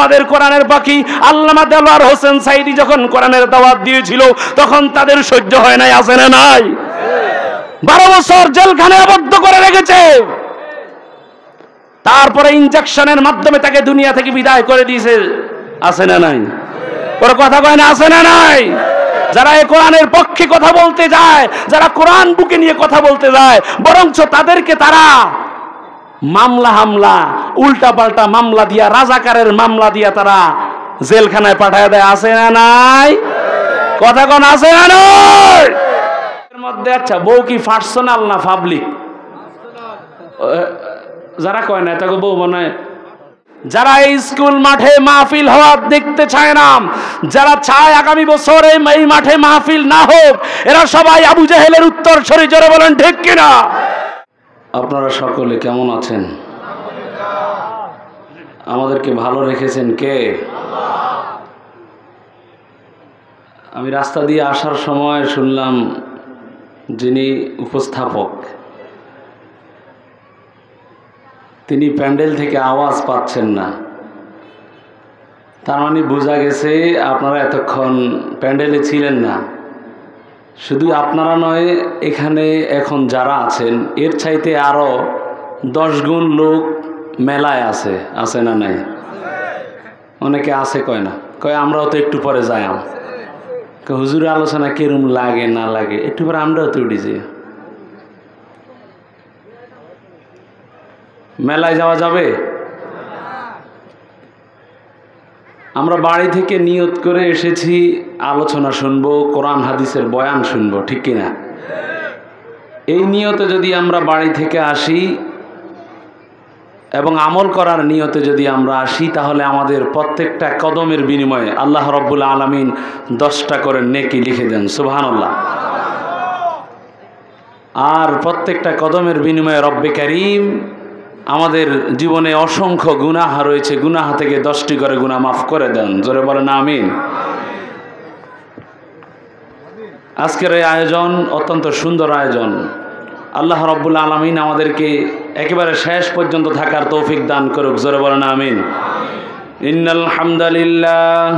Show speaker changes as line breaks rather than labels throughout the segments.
আমাদের কোরআনের পাখি আল্লামা দেলোয়ার হোসেন সাইদি যখন কোরআনের দাওয়াত দিয়েছিল তখন তাদের সহ্য হয় নাই, আছে না নাই? 12 বছর জেলখানায় আবদ্ধ করে রেখেছে, তারপরে ইনজেকশনের মাধ্যমে তাকে দুনিয়া থেকে বিদায় করে দিয়েছে, আছে না নাই? ওর কথা কয় না, আছে না নাই? যারা এই কোরআনের পক্ষে কথা বলতে যায়, যারা কোরআন বুকে নিয়ে কথা বলতে যায়, বরঞ্চ তাদেরকে তারা মামলা হামলা উল্টা পাল্টা মামলা দিয়া, রাজাকারের মামলা দিয়া তারা জেলখানায় পাঠায় দেয়, আছে না নাই? কথা কোন আছে না নাই? এর মধ্যে আচ্ছা বউ কি পার্সোনাল না পাবলিক? যারা কয় না তাকে বউ বানায়, যারা এই স্কুল মাঠে মাহফিল হওয়া দেখতে চায় না, যারা চায় আগামী বছর এই মাঠে মাহফিল না হোক, এরা সবাই আবু জাহেলের উত্তর সরি, জোরে বলেন ঠিক কিনা? আপনারা সকলে কেমন আছেন? আমাদেরকে ভালো রেখেছেন কে? আমি রাস্তা দিয়ে আসার সময় শুনলাম যিনি উপস্থাপক তিনি প্যান্ডেল থেকে আওয়াজ পাচ্ছেন না, তার মানে বোঝা গেছে আপনারা এতক্ষণ প্যান্ডেলে ছিলেন না। শুধু আপনারা নয়, এখানে এখন যারা আছেন এর চাইতে আরো 10 গুণ লোক মেলায় আছে, আছে না নাই? অনেকে আছে কয় না, কয় আমরাও তো একটু পরে যাই, হুজুরের আলোচনা কিরম লাগে না লাগে, একটু পরে আমরাও তো উঠি যাই। মেলায় যাওয়া যাবে? আমরা বাড়ি থেকে নিয়ত করে এসেছি আলোচনা শুনবো, কোরআন হাদিসের বয়ান শুনবো, ঠিক কিনা? এই নিয়তে যদি আমরা বাড়ি থেকে আসি এবং আমল করার নিয়তে যদি আমরা আসি, তাহলে আমাদের প্রত্যেকটা কদমের বিনিময়ে আল্লাহ রব্বুল আলামিন 10টা করে নেকি লিখে দেন, সুবহানাল্লাহ। আর প্রত্যেকটা কদমের বিনিময়ে রব্বে কারীম আমাদের জীবনে অসংখ্য গুনাহ রয়েছে, গুনাহ থেকে 10টি করে গুনাহ মাফ করে দেন, জোরে বলেন আমিন। আজকের এই আয়োজন অত্যন্ত সুন্দর আয়োজন। আল্লাহ রব্বুল আলামিন আমাদেরকে একেবারে শেষ পর্যন্ত থাকার তৌফিক দান করুক, জোরে বলেন আমিন। ইন্নাল হামদালিল্লাহ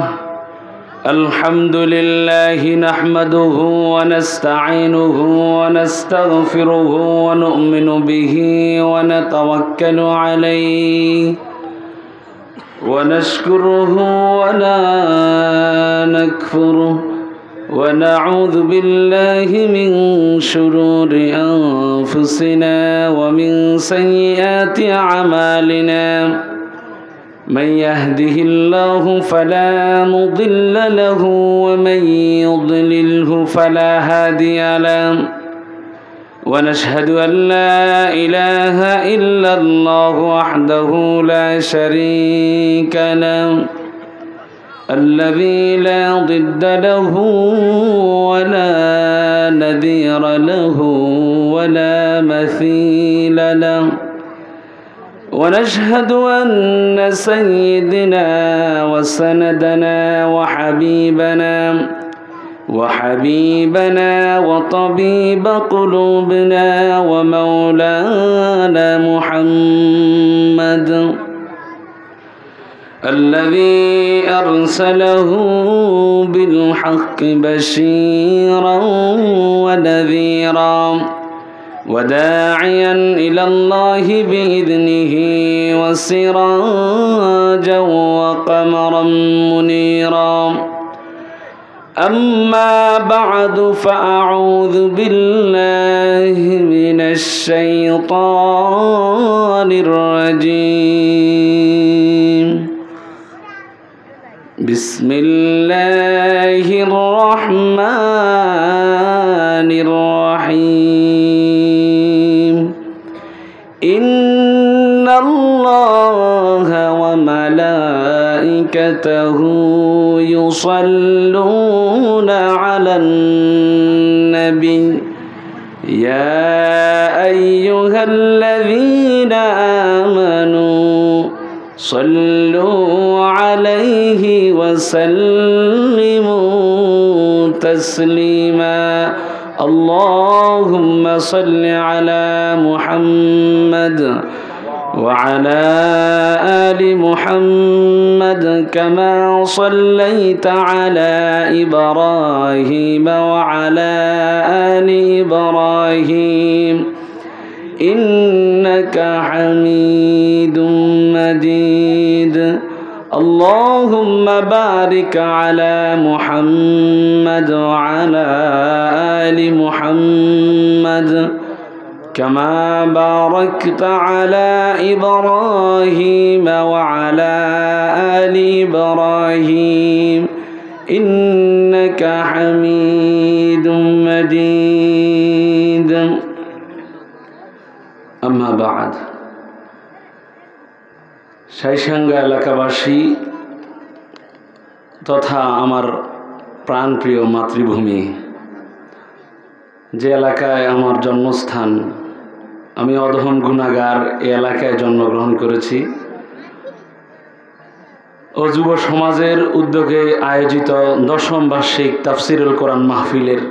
আলহামদুলিল্লাহি নাহমাদুহু ওয়া নাস্তাঈনুহু ওয়া নাস্তাগফিরুহু ওয়া নু'মিনু বিহি ওয়া নাতাওয়াক্কালু আলাইহি ওয়া নাশকুরুহু ওয়া লা নাকফুরুহু ونعوذ بالله من شرور أنفسنا ومن سيئات أعمالنا من يهده الله فلا مضل له ومن يضلله فلا هادي له ونشهد أن لا إله إلا الله وحده لا شريك له الذي لا ضد له ولا نذير له ولا مثيل له ونشهد أن سيدنا وسندنا وحبيبنا وطبيب قلوبنا ومولانا محمد الذي أرسله بالحق بشيرا ونذيرا وداعيا إلى الله بإذنه وسراجا وقمرا منيرا أما بعد فأعوذ بالله من الشيطان الرجيم بسم الله الرحمن الرحيم إن الله وملائكته يصلون على النبي يا أيها الذين آمنوا صلوا عليه وسلموا تسليما اللهم صل على محمد
وعلى آل محمد كما صليت على إبراهيم وعلى آل إبراهيم إنك حميد مجيد اللهم بارك على محمد وعلى آل محمد كما باركت على إبراهيم وعلى آل إبراهيم إنك حميد مجيد أما بعد শাইসাঙ্গা এলাকাবাসী তথা আমার প্রাণপ্রিয় মাতৃভূমি, যে এলাকায় আমার জন্মস্থান, আমি অধম গুনাহগার এই এলাকায় জন্মগ্রহণ করেছি ও যুব সমাজের উদ্যোগে আয়োজিত 10ম বার্ষিক তাফসিরুল কোরআন মাহফিলের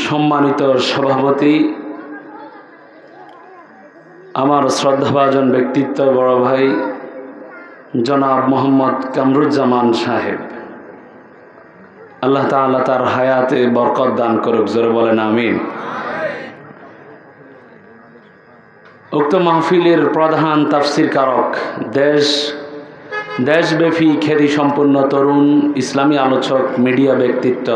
সম্মানিত সভাপতি আমার শ্রদ্ধাভাজন ব্যক্তিত্ব বড় ভাই জনাব মোহাম্মদ কামরুজ্জামান সাহেব, আল্লাহ তাআলা তার হায়াতে বরকত দান করুক, জোরে বলেন আমিন। উক্ত মাহফিলের প্রধান তাফসির কারক দেশব্যাপী খ্যাতিসম্পন্ন তরুণ ইসলামী আলোচক মিডিয়া ব্যক্তিত্ব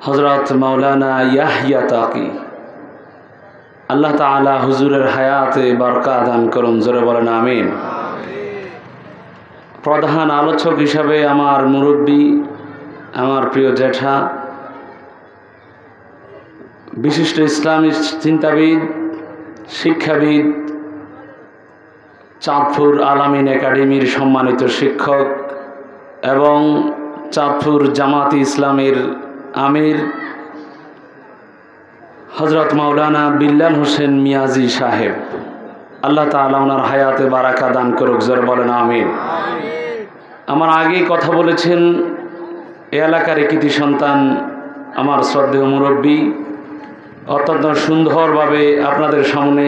হযরত মাওলানা ইয়াহইয়া তাকি, আল্লাহ তাআলা হুজুরের হায়াতে বরকত দান করুন, জোরে বলেন আমিন। প্রধান আলোচক হিসাবে আমার মুরব্বী, আমার প্রিয় জ্যাঠা, বিশিষ্ট ইসলামী চিন্তাবিদ, শিক্ষাবিদ, চাঁদপুর আলামিন একাডেমির সম্মানিত শিক্ষক এবং চাঁদপুর জামাতি ইসলামের আমির হযরত মাওলানা বিল্লাল হোসেন মিয়াজি সাহেব, আল্লাহ তাআলা ওনার হায়াতে বারাকা দান করুক, জোরে বলেন আমিন। আমার আগেই কথা বলেছেন এ এলাকার কৃতি সন্তান আমার শ্রদ্ধেয় মুরব্বী, অত্যন্ত সুন্দরভাবে আপনাদের সামনে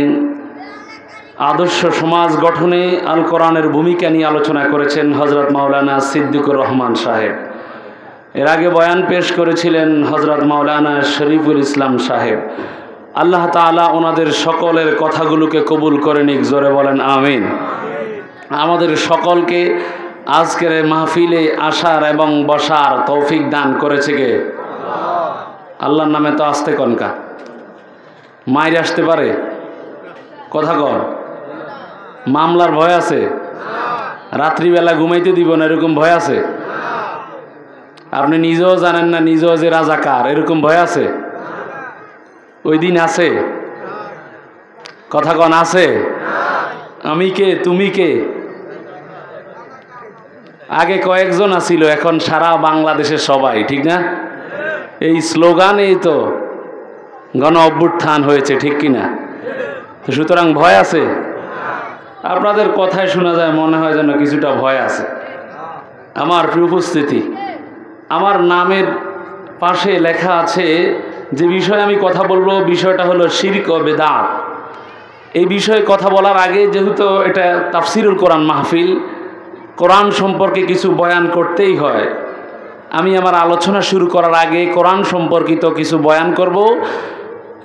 আদর্শ সমাজ গঠনে আল কোরআনের ভূমিকা নিয়ে আলোচনা করেছেন হযরত মাওলানা সিদ্দিকুর রহমান সাহেব। এর আগে বয়ান পেশ করেছিলেন হযরত মাওলানা শরীফুল ইসলাম সাহেব। আল্লাহ তাআলা ওনাদের সকলের কথাগুলোকে কবুল করে নিক, জোরে বলেন আমিন। আমাদের সকলকে আজকের মাহফিলে আসার এবং বসার তৌফিক দান করেছে কে? আল্লাহর নামে তো আসতে কনকা মাইর আসতে পারে, কথা কন। মামলার ভয় আছে, রাত্রিবেলা ঘুমাইতে দিব না এরকম ভয় আছে, আপনি নিজেও জানেন না নিজেও যে রাজাকার এরকম ভয় আছে, ওই দিন আছে, কথা কন আছে। আমি কে, তুমি কে? আগে কয়েকজন আছিল, এখন সারা বাংলাদেশের সবাই, ঠিক না? এই স্লোগানেই তো গণ অভ্যুত্থান হয়েছে, ঠিক কিনা? তো সুতরাং ভয় আছে। আপনাদের কথায় শোনা যায় মনে হয় যেন কিছুটা ভয় আছে। আমার প্রিয় উপস্থিতি, আমার নামের পাশে লেখা আছে যে বিষয়ে আমি কথা বলবো, বিষয়টা হলো শিরক ও বেদাত। এই বিষয়ে কথা বলার আগে যেহেতু এটা তাফসিরুল কোরআন মাহফিল, কোরআন সম্পর্কে কিছু বয়ান করতেই হয়। আমি আমার আলোচনা শুরু করার আগে কোরআন সম্পর্কিত কিছু বয়ান করব।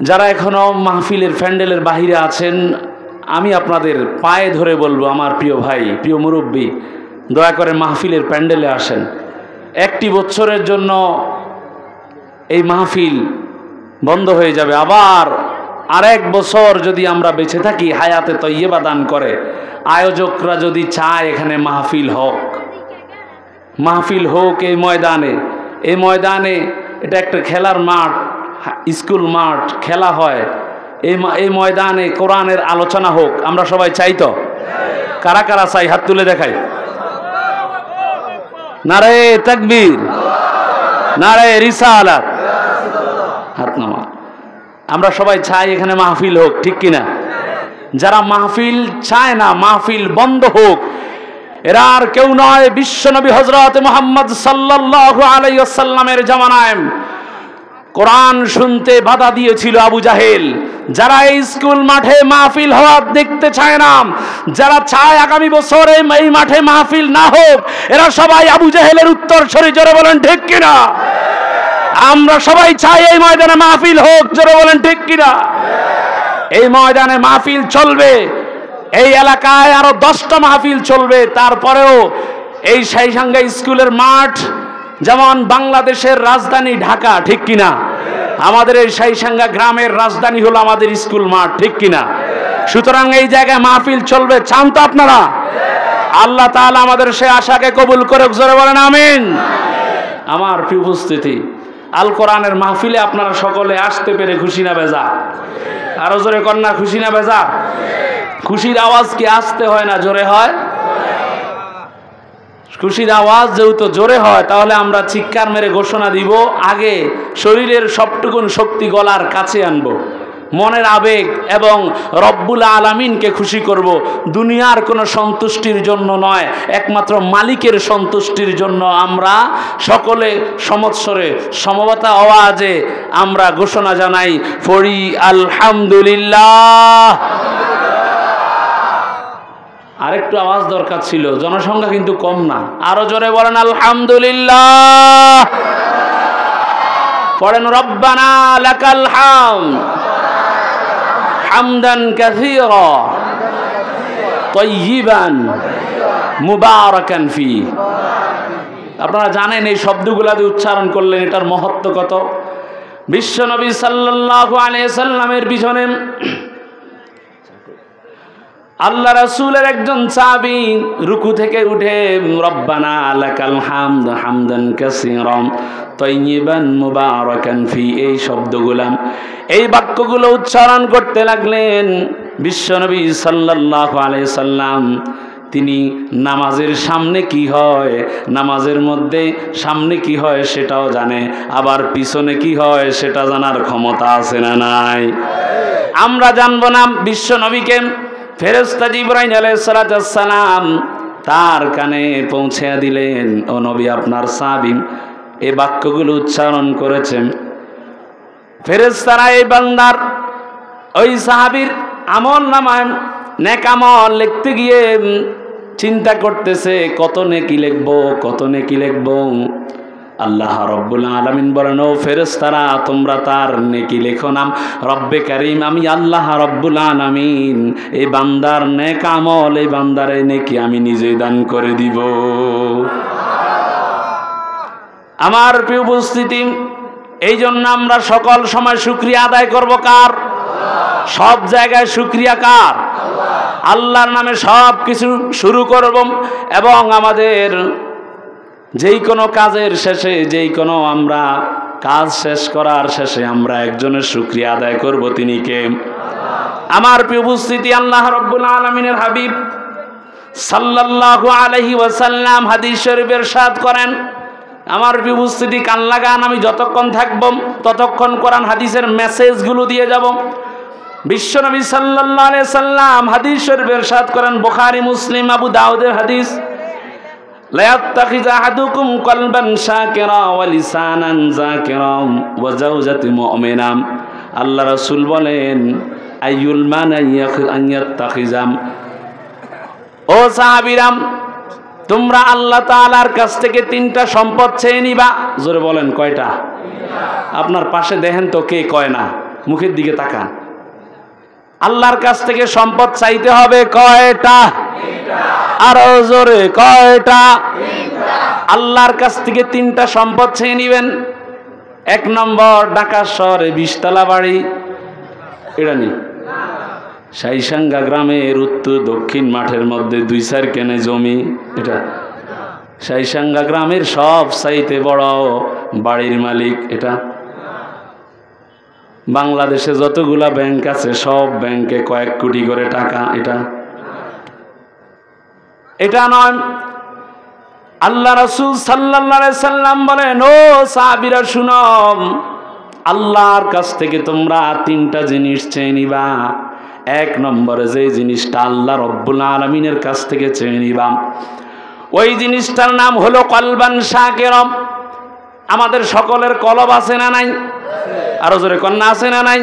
যারা এখনও মাহফিলের প্যান্ডেলের বাহিরে আছেন, আমি আপনাদের পায়ে ধরে বলবো, আমার প্রিয় ভাই, প্রিয় মুরব্বী, দয়া করে মাহফিলের প্যান্ডেলে আসেন। একটি বছরের জন্য এই মাহফিল বন্ধ হয়ে যাবে, আবার আরেক বছর যদি আমরা বেঁচে থাকি, হায়াতে তৈয়বা দান করে, আয়োজকরা যদি চায় এখানে মাহফিল হোক এই ময়দানে এটা একটা খেলার মাঠ, স্কুল মাঠ, খেলা হয়, এই ময়দানে কোরআনের আলোচনা হোক, আমরা সবাই চাই তো? কারা কারা চাই? হাত তুলে দেখাই। নারে তাকবীর, নারে রিসালাত, হাত নামা। আমরা সবাই চাই এখানে মাহফিল হোক, ঠিক কিনা? যারা মাহফিল চায় না মাহফিল বন্ধ হোক, এরা আর কেউ নয়, বিশ্বনবী হযরত মুহাম্মদ সাল্লাল্লাহু আলাইহি ওয়াসাল্লামের জামানায়
কোরআন শুনতে বাধা দিয়েছিল আবু জাহেল। যারা এই স্কুল মাঠে মাহফিল হওয়া দেখতে চায় না, যারা চায় আগামী বছর এই মাঠে মাহফিল না হোক, এরা সবাই আবু জাহেলের উত্তর সরি। জোরে বলেন ঠিক কিনা? আমরা সবাই চাই এই ময়দানে মাহফিল হোক। জোরে বলেন ঠিক কিনা? এই ময়দানে মাহফিল চলবে, এই এলাকায় আরো 10টা মাহফিল চলবে। তারপরেও এই শাইসাঙ্গা স্কুলের মাঠ যেমন বাংলাদেশের রাজধানী ঢাকা, ঠিক কিনা? আমাদের এই শাইসাঙ্গা গ্রামের রাজধানী হলো আমাদের স্কুল মাঠ, ঠিক কিনা? সুতরাং এই জায়গায় মাহফিল চলবে। চান তো আপনারা? আল্লাহ তাআলা আমাদের সেই আশাকে কবুল করুক। জোরে বলেন আমিন। আমার প্রিয় উপস্থিতি, আল কোরআনের মাহফিলে আপনারা সকলে আসতে পেরে খুশি না বেজা? আরো জোরে কন্যা, খুশি না বেজা? খুশির আওয়াজ কি আসতে হয় না জোরে হয়? খুশির আওয়াজ যেহেতু জোরে হয়, তাহলে আমরা চিৎকার মেরে ঘোষণা দিব, আগে শরীরের সবটুকুন শক্তি গলার কাছে আনবো, মনের আবেগ এবং রব্বুল আলামিনকে খুশি করব। দুনিয়ার কোনো সন্তুষ্টির জন্য নয়, একমাত্র মালিকের সন্তুষ্টির জন্য আমরা সকলে সমৎসরে সমবেত আওয়াজে আমরা ঘোষণা জানাই, পড়ি আলহামদুলিল্লাহ। আরেকটু আওয়াজ দরকার ছিল, জনসংখ্যা কিন্তু কম না। আরো জোরে বলেন আলহামদুলিল্লাহ। পড়েন রব্বানা লাকাল হামদ হামদান কাসীরা তাইয়িবান মুবারাকান ফি। আপনারা জানেন এই শব্দগুলো দিয়ে উচ্চারণ করলেন এটার মহত্ব কত। বিশ্বনবী সাল্লাল্লাহু আলাইহি সাল্লামের পিছনে আল্লাহ রাসূলের একজন সাহাবী রুকু থেকে উঠে রব্বানা লাকাল হামদ হামদান কাসীরাম তাইয়িবান মুবারাকান ফি, এই শব্দগুলো, এই বাক্যগুলো উচ্চারণ করতে লাগলেন। বিশ্বনবী সাল্লাল্লাহু আলাইহি সাল্লাম তিনি নামাজের সামনে কি হয়, নামাজের মধ্যে সামনে কি হয় সেটাও জানে, আবার পিছনে কি হয় সেটা জানার ক্ষমতা আছে না নাই? আমরা জানবো না? বিশ্বনবীকে ফেরেশতা জিবরাইল আলাইহিস সালাম তার কানে পৌঁছে দিলেন, ও নবী আপনার সাহাবী এই বাক্যগুলো উচ্চারণ করেছেন। ফেরেশতারা এই বান্দার ওই সাহাবীর আমল নামায় নেক আমল লিখতে গিয়ে চিন্তা করতেছে কত নেকি লিখবো, কত নেকি লিখবো। আল্লাহ রব্বুল আলামিন বলেন, ও ফেরেশতারা তোমরা তার নেকি লেখো না। রব্বে কারীম আমি আল্লাহ রব্বুল আলামিন এই বান্দার নেক আমল, এই বান্দার এই নেকি আমি নিজেই দান করে দিব। আমার প্রিয় উপস্থিতি, এই জন্য আমরা সকল সময় শুকরিয়া আদায় করব কার? সব জায়গায় শুকরিয়া কার? আল্লাহর নামে সব কিছু শুরু করব, এবং আমাদের যেই কোনো কাজের শেষে, যেই কোনো আমরা কাজ শেষ করার শেষে আমরা একজনের শুকরিয়া আদায় করব, তিনি কে? আমার প্রিয় উপস্থিতি, আল্লাহ রাব্বুল আলামিনের হাবিব সাল্লাল্লাহু আলাইহি ওয়াসাল্লাম হাদিস শরীফে ইরশাদ করেন, আমার প্রিয় উপস্থিতি কান লাগান, আমি যতক্ষণ থাকব ততক্ষণ কোরআন হাদিসের মেসেজগুলো দিয়ে যাব। বিশ্বনবী সাল্লাল্লাহু আলাইহি সাল্লাম হাদিস শরীফে ইরশাদ করেন, বুখারী মুসলিম আবু দাউদের হাদিস, লা ইয়াত্তাখিযু আহাদুকুম কলবান শাকিরা ওয়া লিসানান যাকিরা ওয়া যাওজাতি মুমিনা। আল্লাহ রাসূল বলেন, আইয়ুল মানা আন ইয়াত্তাখিযা, ও সাহাবীরাম তোমরা আল্লাহ তাআলার কাছ থেকে 3টা সম্পদ চেয়ে নিবা। জোরে বলেন কয়টা? আপনার পাশে দেখেন তো কে কয় না, মুখের দিকে তাকান। আল্লাহর কাছ থেকে সম্পদ চাইতে হবে কয়টা? আরো জোরে কয়টা? আল্লাহর কাছ থেকে 3টা সম্পদ চেয়ে নিবেন। 1 নম্বর, ঢাকা শহরে 20 তলা বাড়ি, এটা নি শাইসাঙ্গা গ্রামের উত্তর দক্ষিণ মাঠের মধ্যে 2-4 কেনে জমি, এটা শাইসাঙ্গা গ্রামের সব চাইতে বড় বাড়ির মালিক, এটা বাংলাদেশে যতগুলা ব্যাংক আছে সব ব্যাংকে কয়েক কোটি করে টাকা, এটা নয়। আল্লাহ রাসূল সাল্লাল্লাহু আলাইহি সাল্লাম বলেন, ও সাহাবীরা শুনো, আল্লাহর কাছ থেকে তোমরা 3টা জিনিস চেয়ে নিবা। 1 নম্বরে যে জিনিসটা আল্লাহ রব্বুল আলামিনের কাছ থেকে চেয়ে নিবা, ওই জিনিসটার নাম হলো কলবান শাকিরা। আমাদের সকলের কলব আছে না নাই? আরো জোরে কন্যা আছে না নাই?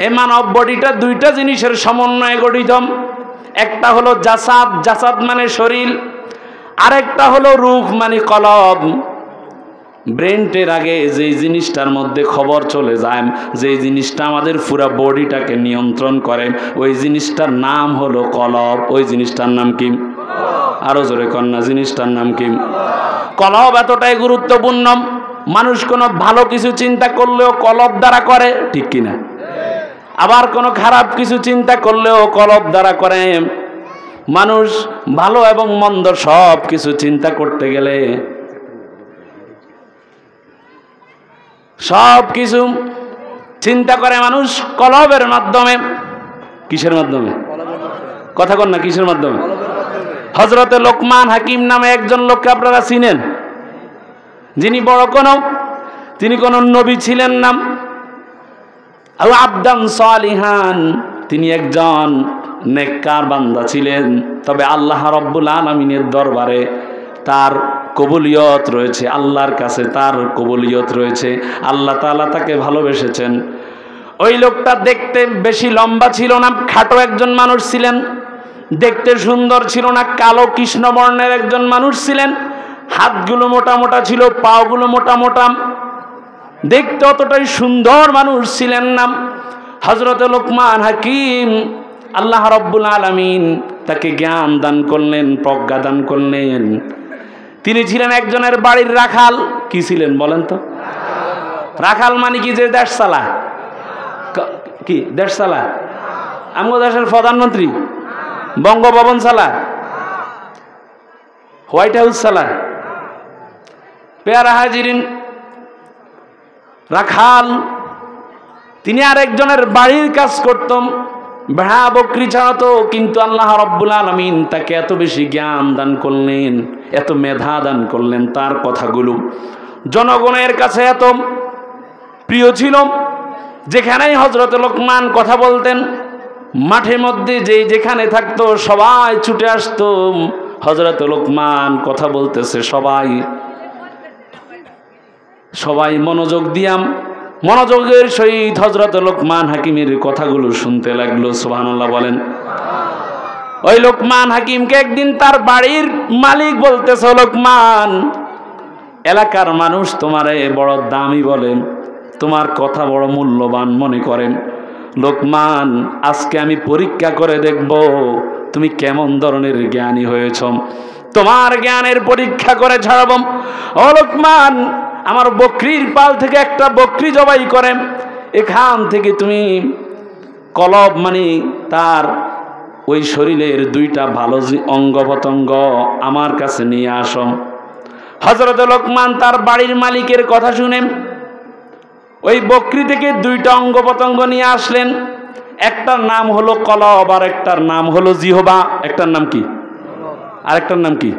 এই মানব বডিটা দুইটা জিনিসের সমন্বয়ে গঠিত। একটা হলো জাসাদ, জাসাদ মানে শরীর, আরেকটা হলো রূহ মানে কলব। ব্রেনটের আগে যেই জিনিসটার মধ্যে খবর চলে যায়, যেই জিনিসটা আমাদের পুরো বডিটাকে নিয়ন্ত্রণ করে, ওই জিনিসটার নাম হলো কলব। ওই জিনিসটার নাম কি? আরো জোরে কন্যা, জিনিসটার নাম কি? কলব এতটাই গুরুত্বপূর্ণ, মানুষ কোনো ভালো কিছু চিন্তা করলেও কলব দ্বারা করে, ঠিক কিনা? আবার কোনো খারাপ কিছু চিন্তা করলেও কলব দ্বারা করে। মানুষ ভালো এবং মন্দ সব কিছু চিন্তা করতে গেলে, সব কিছু চিন্তা করে মানুষ কলবের মাধ্যমে। কিসের মাধ্যমে? কথা কন না, কিসের মাধ্যমে? হযরতে লোকমান হাকিম নামে একজন লোককে আপনারা চিনেন, যিনি তিনি কোন নবী ছিলেন না। আও আবদান সালিহান, তিনি একজন নেককার বান্দা ছিলেন। তবে আল্লাহ রাব্বুল আলামিনের দরবারে তার কবুলিয়ত রয়েছে, আল্লাহর কাছে তার কবুলিয়ত রয়েছে, আল্লাহ তাআলা তাকে ভালোবেসেছেন। ওই লোকটা দেখতে বেশি লম্বা ছিল না, খাটো একজন মানুষ ছিলেন। দেখতে সুন্দর ছিল না, কালো কৃষ্ণবর্ণের একজন মানুষ ছিলেন। হাতগুলো মোটা মোটা ছিল, পাগুলো মোটা মোটা, দেখতে অতটাই সুন্দর মানুষ ছিলেন না। হযরত লোকমান হাকিম, আল্লাহ রাব্বুল আলামিন তাকে জ্ঞান দান করলেন, প্রজ্ঞা দান করলেন। তিনি ছিলেন একজনের বাড়ির রাখাল। কি ছিলেন বলেন তো? রাখাল মানে কি? যে দেশ চালা, কি দেশ চালা? আমাদের দেশের প্রধানমন্ত্রী বঙ্গভবন চালা, হোয়াইট হাউস চালা। পেয়ারা হাজিরিন, রাখাল তিনি আরেকজনের বাড়ির কাজ করতেন, ভেড়া বকরি ছাড়াতো। কিন্তু আল্লাহ রাব্বুল আলামিন তাকে এত বেশি জ্ঞান দান করলেন, এত মেধা দান করলেন, তার কথাগুলো জনগণের কাছে এত প্রিয় ছিল। যেখানেই হযরত লোকমান কথা বলতেন, মাঠের মধ্যে যেখানে থাকতো সবাই ছুটে আসতো। হযরত লোকমান কথা বলতেছে, সবাই মনোযোগের সহিত হযরত লোকমান হাকিমের কথাগুলো শুনতে লাগলো। সুবহানাল্লাহ বলেন। ওই লোকমান হাকিমকে একদিন তার বাড়ির মালিক বলতেছে, লোকমান, এলাকার মানুষ তোমারে বড় দামি বলেন, তোমার কথা বড় মূল্যবান মনে করেন। লোকমান, আজকে আমি পরীক্ষা করে দেখব তুমি কেমন ধরনের জ্ঞানী হয়েছ। তোমার জ্ঞানের পরীক্ষা করে ছাড়ব। ও লোকমান, আমার বকরির পাল থেকে একটা বকরি জবাই করে এখান থেকে তুমি কলব মানে তার ওই শরীরের দুইটা ভালো অঙ্গ প্রত্যঙ্গ আমার কাছে নিয়ে আসো। হযরত লোকমান তার বাড়ির মালিকের কথা শুনে ওই বকরি থেকে দুইটা অঙ্গ প্রত্যঙ্গ নিয়ে আসলেন। একটার নাম হলো কলব, আর একটার নাম হলো জিহবা। একটার নাম কি? আরেকটার নাম কি?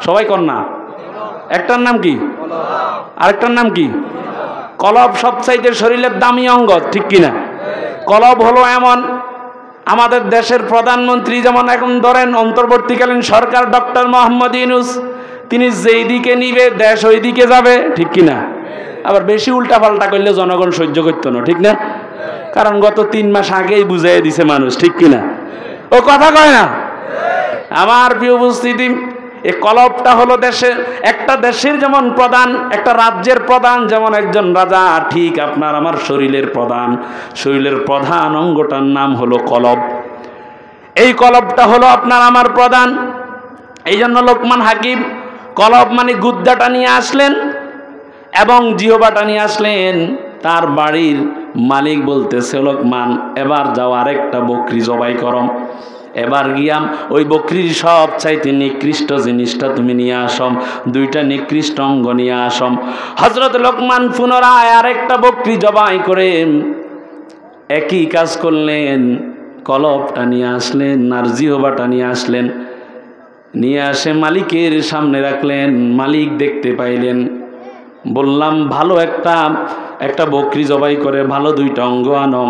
সবাই কর না। একটার নাম কি? আরেকটার নাম কি? কলব সবচাইতে শরীরের দামি অঙ্গ, ঠিক কিনা? কলব হলো এমন, আমাদের দেশের প্রধানমন্ত্রী যেমন এখন ধরেন অন্তর্বর্তীকালীন সরকার ডক্টর মোহাম্মদ ইউনূস, তিনি যেই দিকে নিবে দেশ ওই দিকে যাবে, ঠিক কিনা? আবার বেশি উল্টা পাল্টা করলে জনগণ সহ্য করতো না, ঠিক না? কারণ গত 3 মাস আগেই বুঝাই দিছে মানুষ, ঠিক কিনা? ও কথা কয় না। আমার প্রিয় উপস্থিতি, এই কলবটা হলো একটা দেশের যেমন প্রধান, একটা রাজ্যের প্রধান যেমন একজন রাজা, ঠিক আপনার আমার শরীরের প্রধান অঙ্গটার নাম হলো কলব। এই কলবটা হলো আপনার আমার প্রধান। এই জন্য লোকমান হাকিম কলব মানে গুদ্দাটা নিয়ে আসলেন এবং জিহবাটা নিয়ে আসলেন। তার বাড়ির মালিক বলতেছে, লোকমান, এবার যাও আরেকটা বকরি জবাই করম। এবার গিয়াম ওই বকরির সব চাইতে নিকৃষ্ট জিনিসটা তুমি নিয়ে আসম, দুইটা নিকৃষ্ট অঙ্গ নিয়ে আসম। হযরত লোকমান পুনরায় আরেকটা বকরি জবাই করে একই কাজ করলেন। কলবটা নিয়ে আসলেন আর জিহবাটা নিয়ে আসলেন। নিয়ে আসে মালিকের সামনে রাখলেন। মালিক দেখতে পাইলেন, বললাম ভালো একটা বকরি জবাই করে ভালো দুইটা অঙ্গ আনো।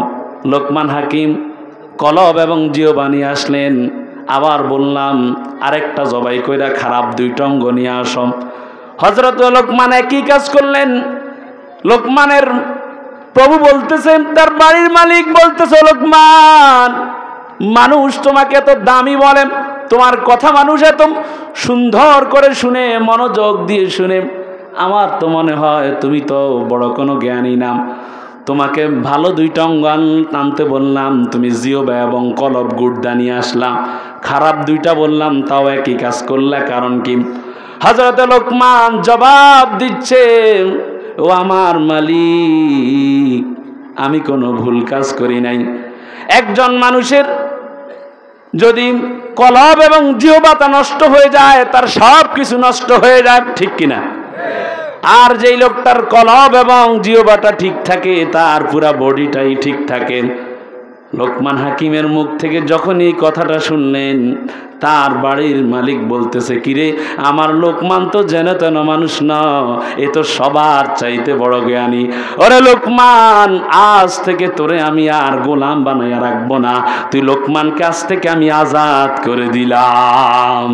লোকমান হাকিম কলব এবং জিহবা নিয়ে আসলেন। আবার বললাম আরেকটা জবাই কইরা খারাপ দুইটা অঙ্গ নিয়ে আসম। হযরত লোকমান একই কাজ করলেন। লোকমানের প্রভু বলতেছেন, তার বাড়ির মালিক বলতেছে, লোকমান, মানুষ তোমাকে এত দামি বলে, তোমার কথা মানুষ এত সুন্দর করে শুনে, মনোযোগ দিয়ে শুনে, আমার তো মনে হয় তুমি তো বড় কোনো জ্ঞানী নাম। তোমাকে ভালো দুইটা অঙ্গান টানতে বললাম, তুমি জিওবা এবং কলব গুড়দা নিয়ে আসলাম। খারাপ দুইটা বললাম, তাও একই কাজ করলে, কারণ কি? হযরত লোকমান জবাব দিচ্ছে, ও আমার মালিক, আমি কোনো ভুল কাজ করি নাই। একজন মানুষের যদি কলব এবং জিহ্বাটা নষ্ট হয়ে যায়, তার সব কিছু নষ্ট হয়ে যায়, ঠিক কিনা? আর যেই লোকটার কলব এবং জিহ্বাটা ঠিক থাকে, তার পুরা বডিটাই ঠিক থাকে। লোকমান হাকিমের মুখ থেকে যখন এই কথাটা শুনলেন, তার বাড়ির মালিক বলতেছে, কিরে, আমার লোকমান তো যেন তেন মানুষ না, এ তো সবার চাইতে বড় জ্ঞানী। ওরে লোকমান, আজ থেকে তোরে আমি আর গোলাম বানাইয়া রাখবো না, তুই লোকমানকে আজ থেকে আমি আজাদ করে দিলাম।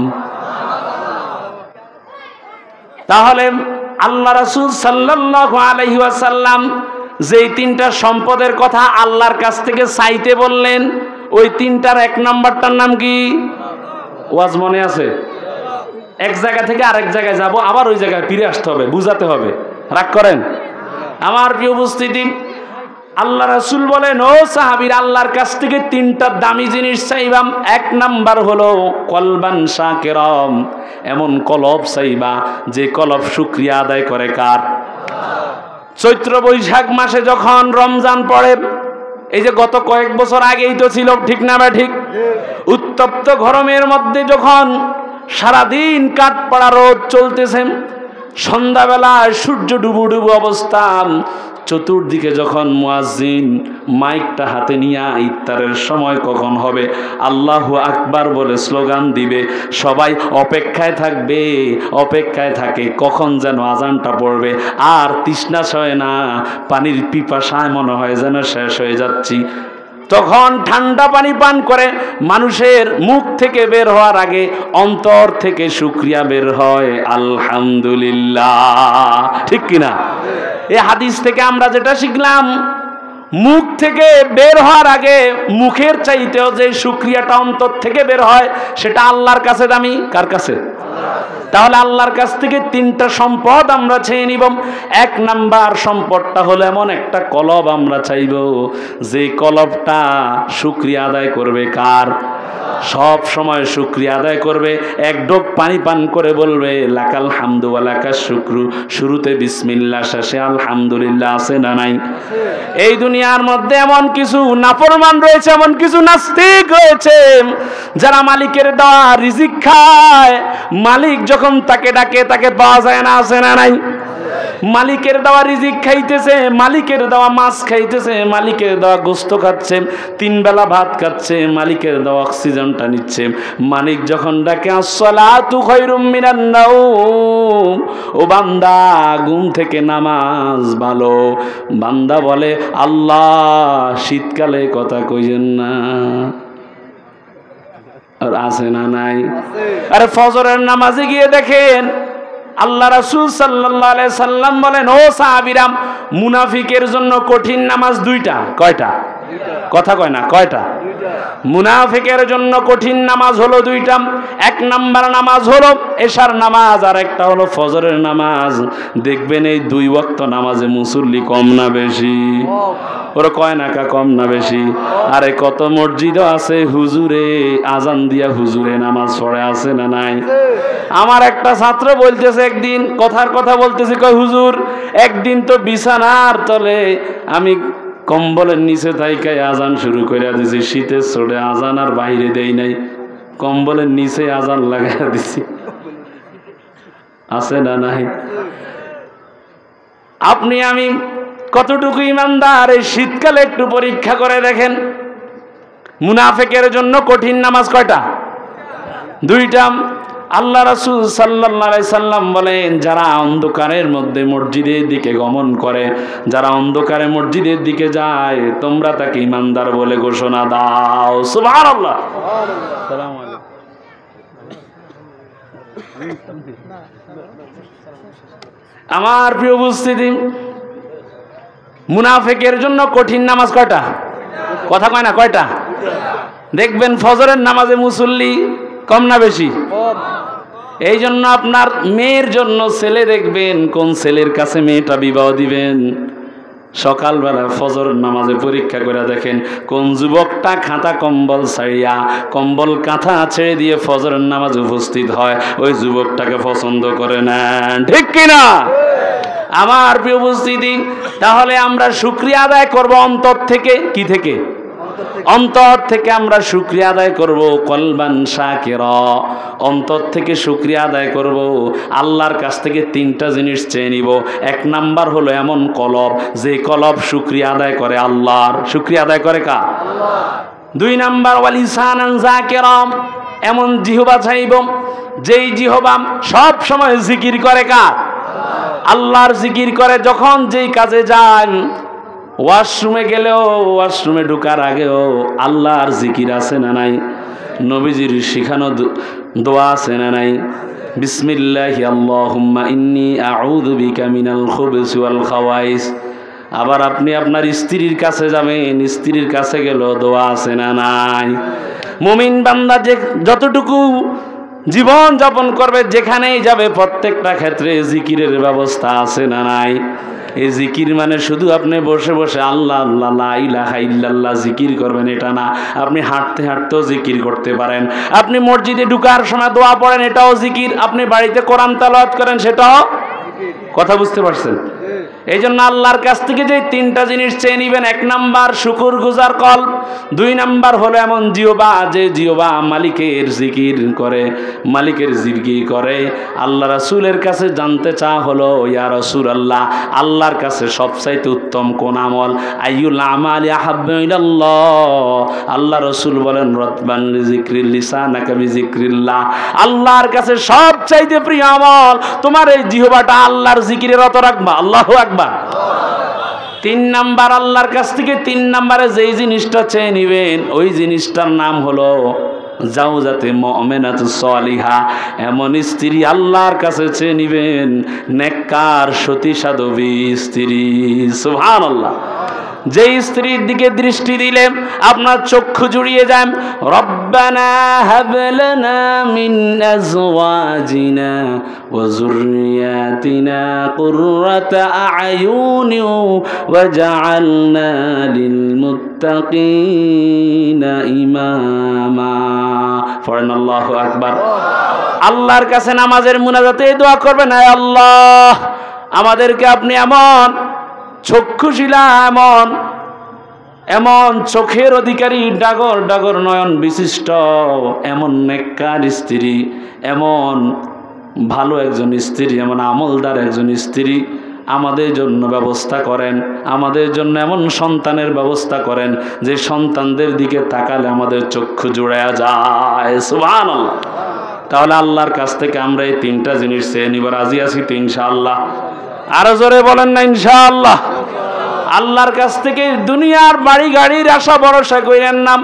তাহলে আল্লাহ রাসূল সাল্লাল্লাহু আলাইহি ওয়াসাল্লাম যেই তিনটা সম্পদের কথা আল্লাহর কাছ থেকে চাইতে বললেন, ওই তিনটার এক নাম্বারটার নাম কি? ওয়াজ মনে আছে? এক জায়গা থেকে আরেক জায়গায় যাব, আবার ওই জায়গায় ফিরে আসতে হবে, বুঝাতে হবে, রাগ করেন? আমার প্রিয় উপস্থিতি, আল্লাহ রাসূল বলেন, ও সাহাবীরা, আল্লাহর কাছ থেকে তিনটা দামি জিনিস চাইবাম। এক নাম্বার হলো কলবান শাকিরাম, এমন কলব চাইবা যে কলব শুকরিয়া আদায় করে। কার? চৈত্র বৈশাখ মাসে যখন রমজান পড়ে, এই যে গত কয়েক বছর আগেই তো ছিল, ঠিক না বা ঠিক? উত্তপ্ত গরমের মধ্যে যখন সারাদিন কাঠ পড়া রোদ চলতেছে, সন্ধ্যাবেলায় সূর্য ডুবু ডুবু অবস্থা, চতুর্দিকে যখন মুয়াজ্জিন মাইকটা হাতে নিয়ে ইফতারের সময় কখন হবে আল্লাহু আকবার বলে স্লোগান দিবে, সবাই অপেক্ষায় থাকবে, অপেক্ষায় থাকে কখন যেন আজানটা পড়বে। আর তৃষ্ণা সয় না, পানির পিপাসায় মনে হয় যেন শেষ হয়ে যাচ্ছি। তখন ঠান্ডা পানি পান করে মানুষের মুখ থেকে বের হওয়ার আগে অন্তর থেকে শুকরিয়া বের হয়, আলহামদুলিল্লাহ, ঠিক কিনা? এই হাদিস থেকে আমরা যেটা শিখলাম, মুখ থেকে বের হওয়ার আগে মুখের চাইতেও যে শুকরিয়াটা অন্তর থেকে বের হয়, সেটা আল্লাহর কাছে দামি। কার কাছে? তাহলে আল্লাহর কাছ থেকে তিনটা সম্পদ আমরা চেয়ে নিব। এক নাম্বার সম্পদটা হলো এমন একটা কলব আমরা চাইব, যে কলবটা শুকরিয়া আদায় করবে। কার? সব সময় শুকরিয়া আদায় করবে। এক ডোক পানি পান করে বলবে, লাকাল হামদু ওয়া লাকাশ শুকরু, শুরুতে বিসমিল্লাহ, শেষে আলহামদুলিল্লাহ। আছে না নাই? এই দুনিয়ার মধ্যে এমন কিছু নাফরমান রয়েছে, এমন কিছু নাস্তিক রয়েছে, যারা মালিকের দেওয়া রিজিক খায়, মালিক যখন তাকে ডাকে তাকে পাওয়া যায় না। আছে না নাই? মালিকের দেওয়া রিজিক খাইতেছে, মালিকের দেওয়া মাছ খাইতেছে, মালিকের দেওয়া গোস্ত খাচ্ছে, 3 বেলা ভাত খাচ্ছে, মালিকের দেওয়া অক্সিজেনটা নিচ্ছে। মালিক যখন ডাকে আসসালাতু খায়রুম মিনান নাওম, ও বান্দা, ঘুম থেকে নামাজ ভালো। বান্দা বলে, আল্লাহ শীতকালে কথা কইছেন না। আর আছে না নাই? আরে ফজরের নামাজে গিয়ে দেখেন, আল্লাহ রাসূল সাল্লাল্লাহু আলাইহি সাল্লাম বলেন, ও সাহাবীরা, মুনাফিকের জন্য কঠিন নামাজ দুইটা। কয়টা? কথা কয় না, কয়টা? মুনাফিকের জন্য কঠিন নামাজ হলো দুইটা। এক নাম্বার নামাজ হলো এশার নামাজ, আর একটা হলো ফজরের নামাজ। দেখবেন এই 2 ওয়াক্ত নামাজে মুসল্লি কম না বেশি? ওরা কয় না কা কম না বেশি? আরে কত মসজিদও আছে হুজুরে আজান দিয়া হুজুরে নামাজ পড়ে। আছে না নাই? আমার একটা ছাত্র বলতেছে, একদিন কথার কথা বলতেছে, কয় হুজুর, একদিন তো বিছানার তলে আমি কম্বলের নিচে থাইকাই আজান শুরু করে দিছি, শীতের চোটে আজান আর বাইরে দেই নাই, কম্বলের নিচে আজান লাগাই দিছি। আছে না নাই? আপনি আমি কতটুকু ইমানদার, এই শীতকালে একটু পরীক্ষা করে দেখেন। মুনাফিকের জন্য কঠিন নামাজ কয়টা? দুইটা। আল্লাহ রাসূল সাল্লাল্লাহু আলাইহি সাল্লাম বলেন, যারা অন্ধকারের মধ্যে মসজিদের দিকে গমন করে, যারা অন্ধকারে মসজিদের দিকে যায়, তোমরা তাকে ইমানদার বলে ঘোষণা দাও। সুবহানাল্লাহ। আসসালামু আলাইকুম। আমার প্রিয় উপস্থিতি, মুনাফিকের জন্য কঠিন নামাজ কয়টা? কথা কয় না, কয়টা? দেখবেন ফজরের নামাজে মুসল্লি কম না বেশি? এই জন্য আপনার মেয়ের জন্য ছেলে দেখবেন কোন ছেলের কাছে মেয়েটা বিবাহ দিবেন, সকালবেলা ফজর নামাজে পরীক্ষা করে দেখেন কোন যুবকটা খাতা কম্বল ছাড়িয়া কম্বল কাঁথা ছেড়ে দিয়ে ফজরের নামাজে উপস্থিত হয়, ওই যুবকটাকে পছন্দ করে নেন, ঠিক কিনা? আমার প্রিয় উপস্থিতি, তাহলে আমরা শুকরিয়া আদায় করব অন্তর থেকে। কি থেকে? অন্তর থেকে আমরা শুকরিয়া আদায় করব। কলবান শাকিরা, অন্তর থেকে শুকরিয়া আদায় করব। আল্লাহর কাছ থেকে তিনটা জিনিস চেয়ে নিব। এক নাম্বার হলো এমন কলব, যে কলব শুকরিয়া আদায় করে আল্লাহর। শুকরিয়া আদায় করে কার? দুই নাম্বার ওয়ালিসানান যাকিরা, এমন জিহবা চাইব যেই জিহবা সব সময় জিকির করে কার? আল্লাহর জিকির করে। যখন যেই কাজে যান, ওয়াশরুমে গেলেও ওয়াশরুমে ঢোকার আগেও আল্লাহর জিকির আছে না নাই? নবীজির শিখানো দোয়া আছে না নাই? বিসমিল্লাহি আল্লাহুম্মা ইন্নী আউযু বিকা মিনাল খুবুসি ওয়াল খাওয়াইস। আবার আপনি আপনার স্ত্রীর কাছে যাবেন, স্ত্রীর কাছে গেলেও দোয়া আছে না নাই? মুমিন বান্দা যে যতটুকু জীবন যাপন করবে, যেখানেই যাবে প্রত্যেকটা ক্ষেত্রে জিকিরের ব্যবস্থা আছে না নাই? এই জিকির মানে শুধু আপনি বসে বসে আল্লাহ আল্লাহ লা ইলাহা ইল্লাল্লাহ জিকির করবেন এটা না। আপনি হাঁটতে হাঁটতেও জিকির করতে পারেন। আপনি মসজিদে ঢুকার সময় দোয়া পড়েন, এটাও জিকির। আপনি বাড়িতে কোরআন তেলাওয়াত করেন, সেটাও। কথা বুঝতে পারছেন? এই জন্য আল্লাহর কাছ থেকে যে তিনটা জিনিস চেয়ে নিবেন, এক নাম্বার শুকুর গুজার কলব, দুই নাম্বার হলো এমন জিহবা, যে জিহবা মালিকের জিকির করে, মালিকের জিকির করে। আল্লাহ রাসূলের কাছে জানতে চা হলো, ইয়া রাসূলুল্লাহ, আল্লাহর কাছে সবচাইতে উত্তম কোন আমল? আইয়ুল আমালি আহাব্বু ইলাল্লাহ। আল্লাহ রাসূল বলেন, রাতবান লিযিকরিল লিসানাকা বিযিকরিল্লাহ। আল্লাহর কাছে সবচাইতে প্রিয় আমল তোমার এই জিহবাটা আল্লাহর জিকিরে রত রাখবা। আল্লাহু আকবার। তিন নাম্বার আল্লাহর কাছ থেকে তিন নাম্বারে যেই জিনিসটা চেয়ে নিবেন, ওই জিনিসটার নাম হলো জাওজাতে মুমিনাতু সালিহা। এমন স্ত্রী আল্লাহর কাছে চেয়ে নিবেন, নেককার সতী সাধবী স্ত্রী। সুবহানাল্লাহ। যেই স্ত্রীর দিকে দৃষ্টি দিলে আপনার চক্ষু জুড়িয়ে যায়, রব্বানা হাব লানা মিন আজওয়াজিনা ওয়া যুররিয়াতিনা কুররাতা আ'য়ুনি ওয়াজআলনা লিল মুত্তাকিনা ইমামা। পড়েন আল্লাহু আকবার। আল্লাহর কাছে নামাজের মুনাজাতে দোয়া করবেন, হে আল্লাহ, আমাদেরকে আপনি এমন চক্ষুশীলা, এমন চোখের অধিকারী, ডাগর ডাগর নয়ন বিশিষ্ট এমন নেককার স্ত্রী, এমন ভালো একজন স্ত্রী, এমন আমলদার একজন স্ত্রী আমাদের জন্য ব্যবস্থা করেন। আমাদের জন্য এমন সন্তানের ব্যবস্থা করেন যে সন্তানদের দিকে তাকালে আমাদের চক্ষু জুড়ায়া যায়। সুবহানাল্লাহ। তাহলে আল্লাহর কাছ থেকে আমরা এই তিনটা জিনিস চেয়ে নিব। রাজি আছি তো ইনশাআল্লাহ? আরো জোরে বলেন না ইনশাআল্লাহ? আল্লাহর কাছ থেকে দুনিয়ার বাড়ি গাড়ির আশা ভরসা করেন না।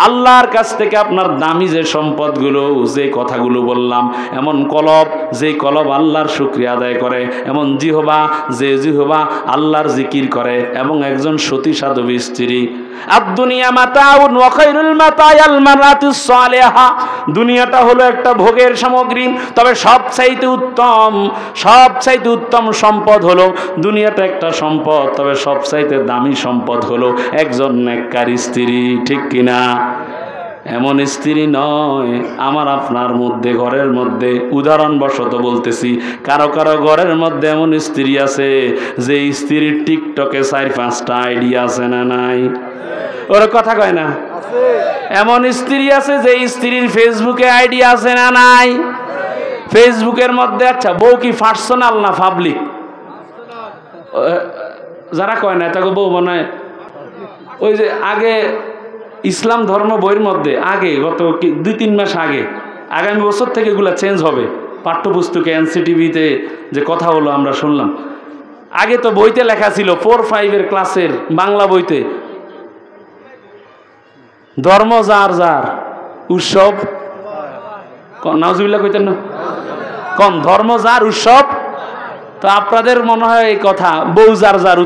আল্লাহর কাছ থেকে আপনার দামি যে সম্পদগুলো, যে কথাগুলো বললাম, এমন কলব, যে কলব আল্লাহর শুকরিয়া আদায় করে, এমন জিহবা, যে জিহবা আল্লাহর জিকির করে, এবং একজন সতী সাধবী স্ত্রী। আদ-দুনিয়া মাতাউন ওয়া খায়রুল মাতায়াল মারাতুস সালিহা। দুনিয়াটা হলো একটা ভোগের সামগ্রী, তবে সবচাইতে উত্তম সম্পদ হলো, দুনিয়াটা একটা সম্পদ, তবে সবচাইতে দামি সম্পদ হলো একজন নেককার স্ত্রী। ঠিক কিনা? এমন স্ত্রী নয় আমার আপনার মধ্যে, ঘরের মধ্যে, উদাহরণবশত বলতেছি, কারো কারো ঘরের মধ্যে এমন স্ত্রী আছে যে স্ত্রীর টিকটকে 4-5টা আইডিয়া আছে না নাই? ওর কথা কয় না? এমন স্ত্রী আছে যে স্ত্রীর ফেসবুকে আইডিয়া আছে না নাই? ফেসবুকের মধ্যে, আচ্ছা বউ কি পার্সোনাল না পাবলিক? যারা কয় না তাকে বউ বানায়। ওই যে আগে ইসলাম ধর্ম বইয়ের মধ্যে, আগে গত 2-3 মাস আগে, আগামী বছর থেকে এগুলা চেঞ্জ হবে। পাঠ্যপুস্তকে এনসিটিভিতে যে কথা হলো আমরা শুনলাম। আগে তো বইতে লেখা ছিল 4-5 ক্লাসের বাংলা বইতে, ধর্ম যার যার, উৎসব, নাউজুবিল্লাহ কইতেন না? কোন ধর্ম যার, উৎসব। তো আপনাদের মনে হয় এই কথা, বউ যার যার,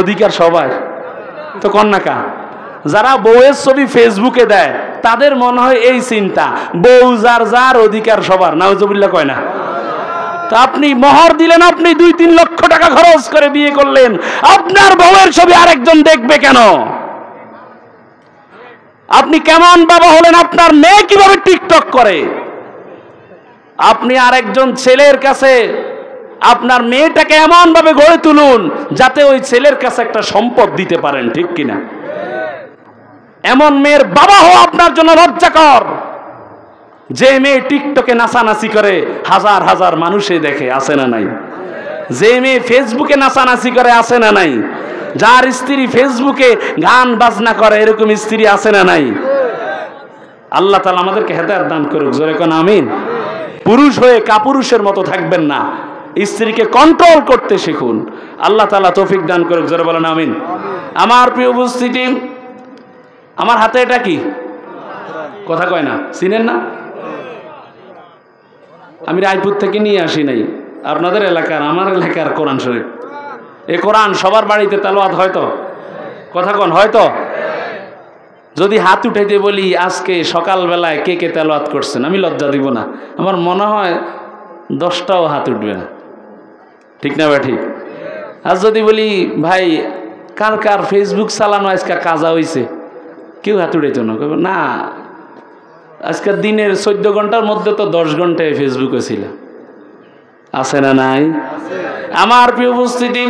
অধিকার সবার তো কন্যাকা। যারা বউয়ের ছবি ফেসবুকে দেয় তাদের মনে হয় এই চিন্তা, বউ যার যার অধিকার সবার, নাউজুবিল্লাহ কয় না? তা আপনি মোহর দিলেন, আপনি 2-3 লক্ষ টাকা খরচ করে বিয়ে করলেন, আপনার বউয়ের ছবি আরেকজন দেখবে কেন? আপনি কেমন বাবা হলেন? আপনার মেয়ে কিভাবে টিকটক করে? আপনি আরেকজন ছেলের কাছে আপনার মেয়েটাকে এমন ভাবে গড়ে তুলুন যাতে ওই ছেলের কাছে একটা সম্পদ দিতে পারেন, ঠিক কিনা? এমন মেয়ের বাবা হওয়া আপনার জন্য লজ্জাকর। যে মেয়ে টিকটকে নাচানাচি করে হাজার হাজার মানুষে দেখে, আছে না নাই? যে মেয়ে ফেসবুকে নাচানাচি করে, আছে না নাই? যার স্ত্রী ফেসবুকে গান বাজনা করে, এরকম স্ত্রী আছে না নাই? আল্লাহ তাআলা আমাদেরকে হেদায়েত দান করুক, জোরে কোন আমিন। পুরুষ হয়ে কাপুরুষের মতো থাকবেন না, স্ত্রীকে কন্ট্রোল করতে শিখুন। আল্লাহ তাআলা তৌফিক দান করুক, জোরে বলেন আমিন। আমার প্রিয় উপস্থিতি, আমার হাতে এটা কি? কথা কয় না, চিনেন না? আমি রায়পুর থেকে নিয়ে আসি নাই, আপনাদের এলাকার, আমার এলাকার কোরআন শরীফ। এই কোরআন সবার বাড়িতে তেলাওয়াত হয়তো, কথা কন হয়তো। যদি হাত উঠাইতে বলি আজকে সকালবেলায় কে কে তেলাওয়াত করছেন, আমি লজ্জা দিব না, আমার মনে হয় 10টাও হাত উঠবে না, ঠিক না বা ঠিক? আর যদি বলি ভাই কার কার ফেসবুক চালানো আজকে কাজা হয়েছে, কেউ হাত উঠাইতো না। না, আজকের দিনের 14 ঘন্টার মধ্যে তো 10 ঘন্টায় ফেসবুকে ছিল, আছে না নাই? আমার প্রিয় উপস্থিতি,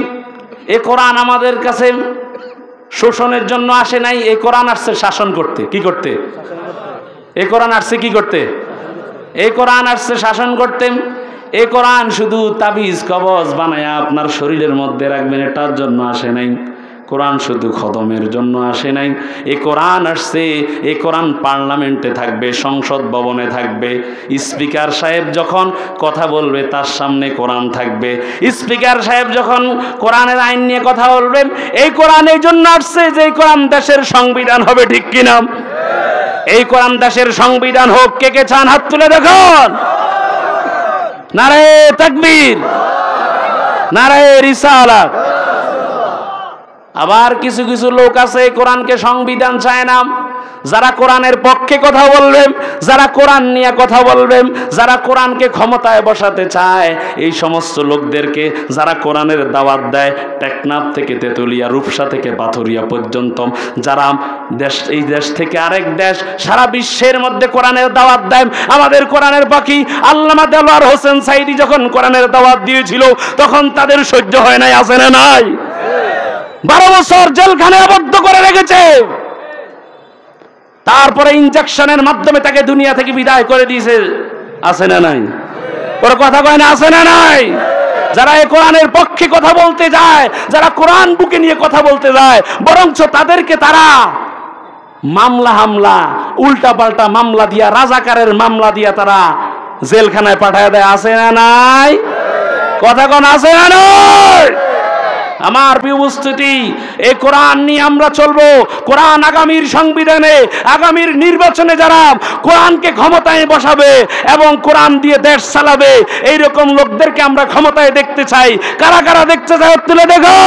এ কোরআন আমাদের কাছে শোষণের জন্য আসে নাই, এই কোরআন আসছে শাসন করতে। কি করতে? এই কোরআন আসছে কি করতে? এই কোরআন আসছে শাসন করতে। এই কোরআন শুধু তাবিজ কবজ বানায়া আপনার শরীরের মধ্যে রাখবেন এটার জন্য আসে নাই। কোরআন শুধু খতমের জন্য আসে নাই। এই কোরআন আসছে, এই কোরআন পার্লামেন্টে থাকবে, সংসদ ভবনে থাকবে। স্পিকার সাহেব যখন কথা বলবে তার সামনে কোরআন থাকবে। স্পিকার সাহেব যখন কোরআনের আইন নিয়ে কথা বলবেন, এই কোরআন এই জন্য আসছে যে এই কোরআন দেশের সংবিধান হবে, ঠিক কিনা? এই কোরআন দেশের সংবিধান হোক। কে কে চান হাত তুলে দেখুন। নারে তাকবীর, নারে রিসালাত। আবার কিছু কিছু লোক আছে কোরআনকে সংবিধান চায় না, যারা কোরআনের পক্ষে কথা বলবেন, যারা কোরআন নিয়ে কথা বলবেন, যারা কোরআনকে ক্ষমতায় বসাতে চায়, এই সমস্ত লোকদেরকে যারা কোরআনের দাওয়াত দেয়, টেকনাফ থেকে তেতুলিয়া, রূপসা থেকে পাথুরিয়া পর্যন্ত, যারা এই দেশ থেকে আরেক দেশ, সারা বিশ্বের মধ্যে কোরআনের দাওয়াত দেয়। আমাদের কোরআনের পাখি আল্লামা দেলোয়ার হোসেন সাইদি যখন কোরআনের দাওয়াত দিয়েছিল তখন তাদের সহ্য হয় নাই, আছে না নাই? 12 বছর জেলখানে আবদ্ধ করে রেখেছে, তারপরে ইনজেকশনের মাধ্যমে তাকে দুনিয়া থেকে বিদায় করে দিয়েছে, আছে না নাই? ওরা কথা কয় না, আছে না নাই? যারা এই কোরআনের পক্ষে কথা বলতে যায়, যারা কোরআন বুকে নিয়ে কথা বলতে যায়, বরঞ্চ তাদেরকে তারা মামলা হামলা, উল্টা পাল্টা মামলা দিয়া, রাজাকারের মামলা দিয়া তারা জেলখানায় পাঠায় দেয়, আছে না নাই? কথা কোন আছে না নাই? আমার প্রিয় উপস্থিতি, এই কোরআন নিয়ে আমরা চলবো। কোরআন আগামীর সংবিধানে, আগামীর নির্বাচনে যারা কোরআনকে ক্ষমতায় বসাবে এবং কোরআন দিয়ে দেশ চালাবে, এইরকম লোকদেরকে আমরা ক্ষমতায় দেখতে চাই। কারা কারা দেখতে চাই তুলে দেখো।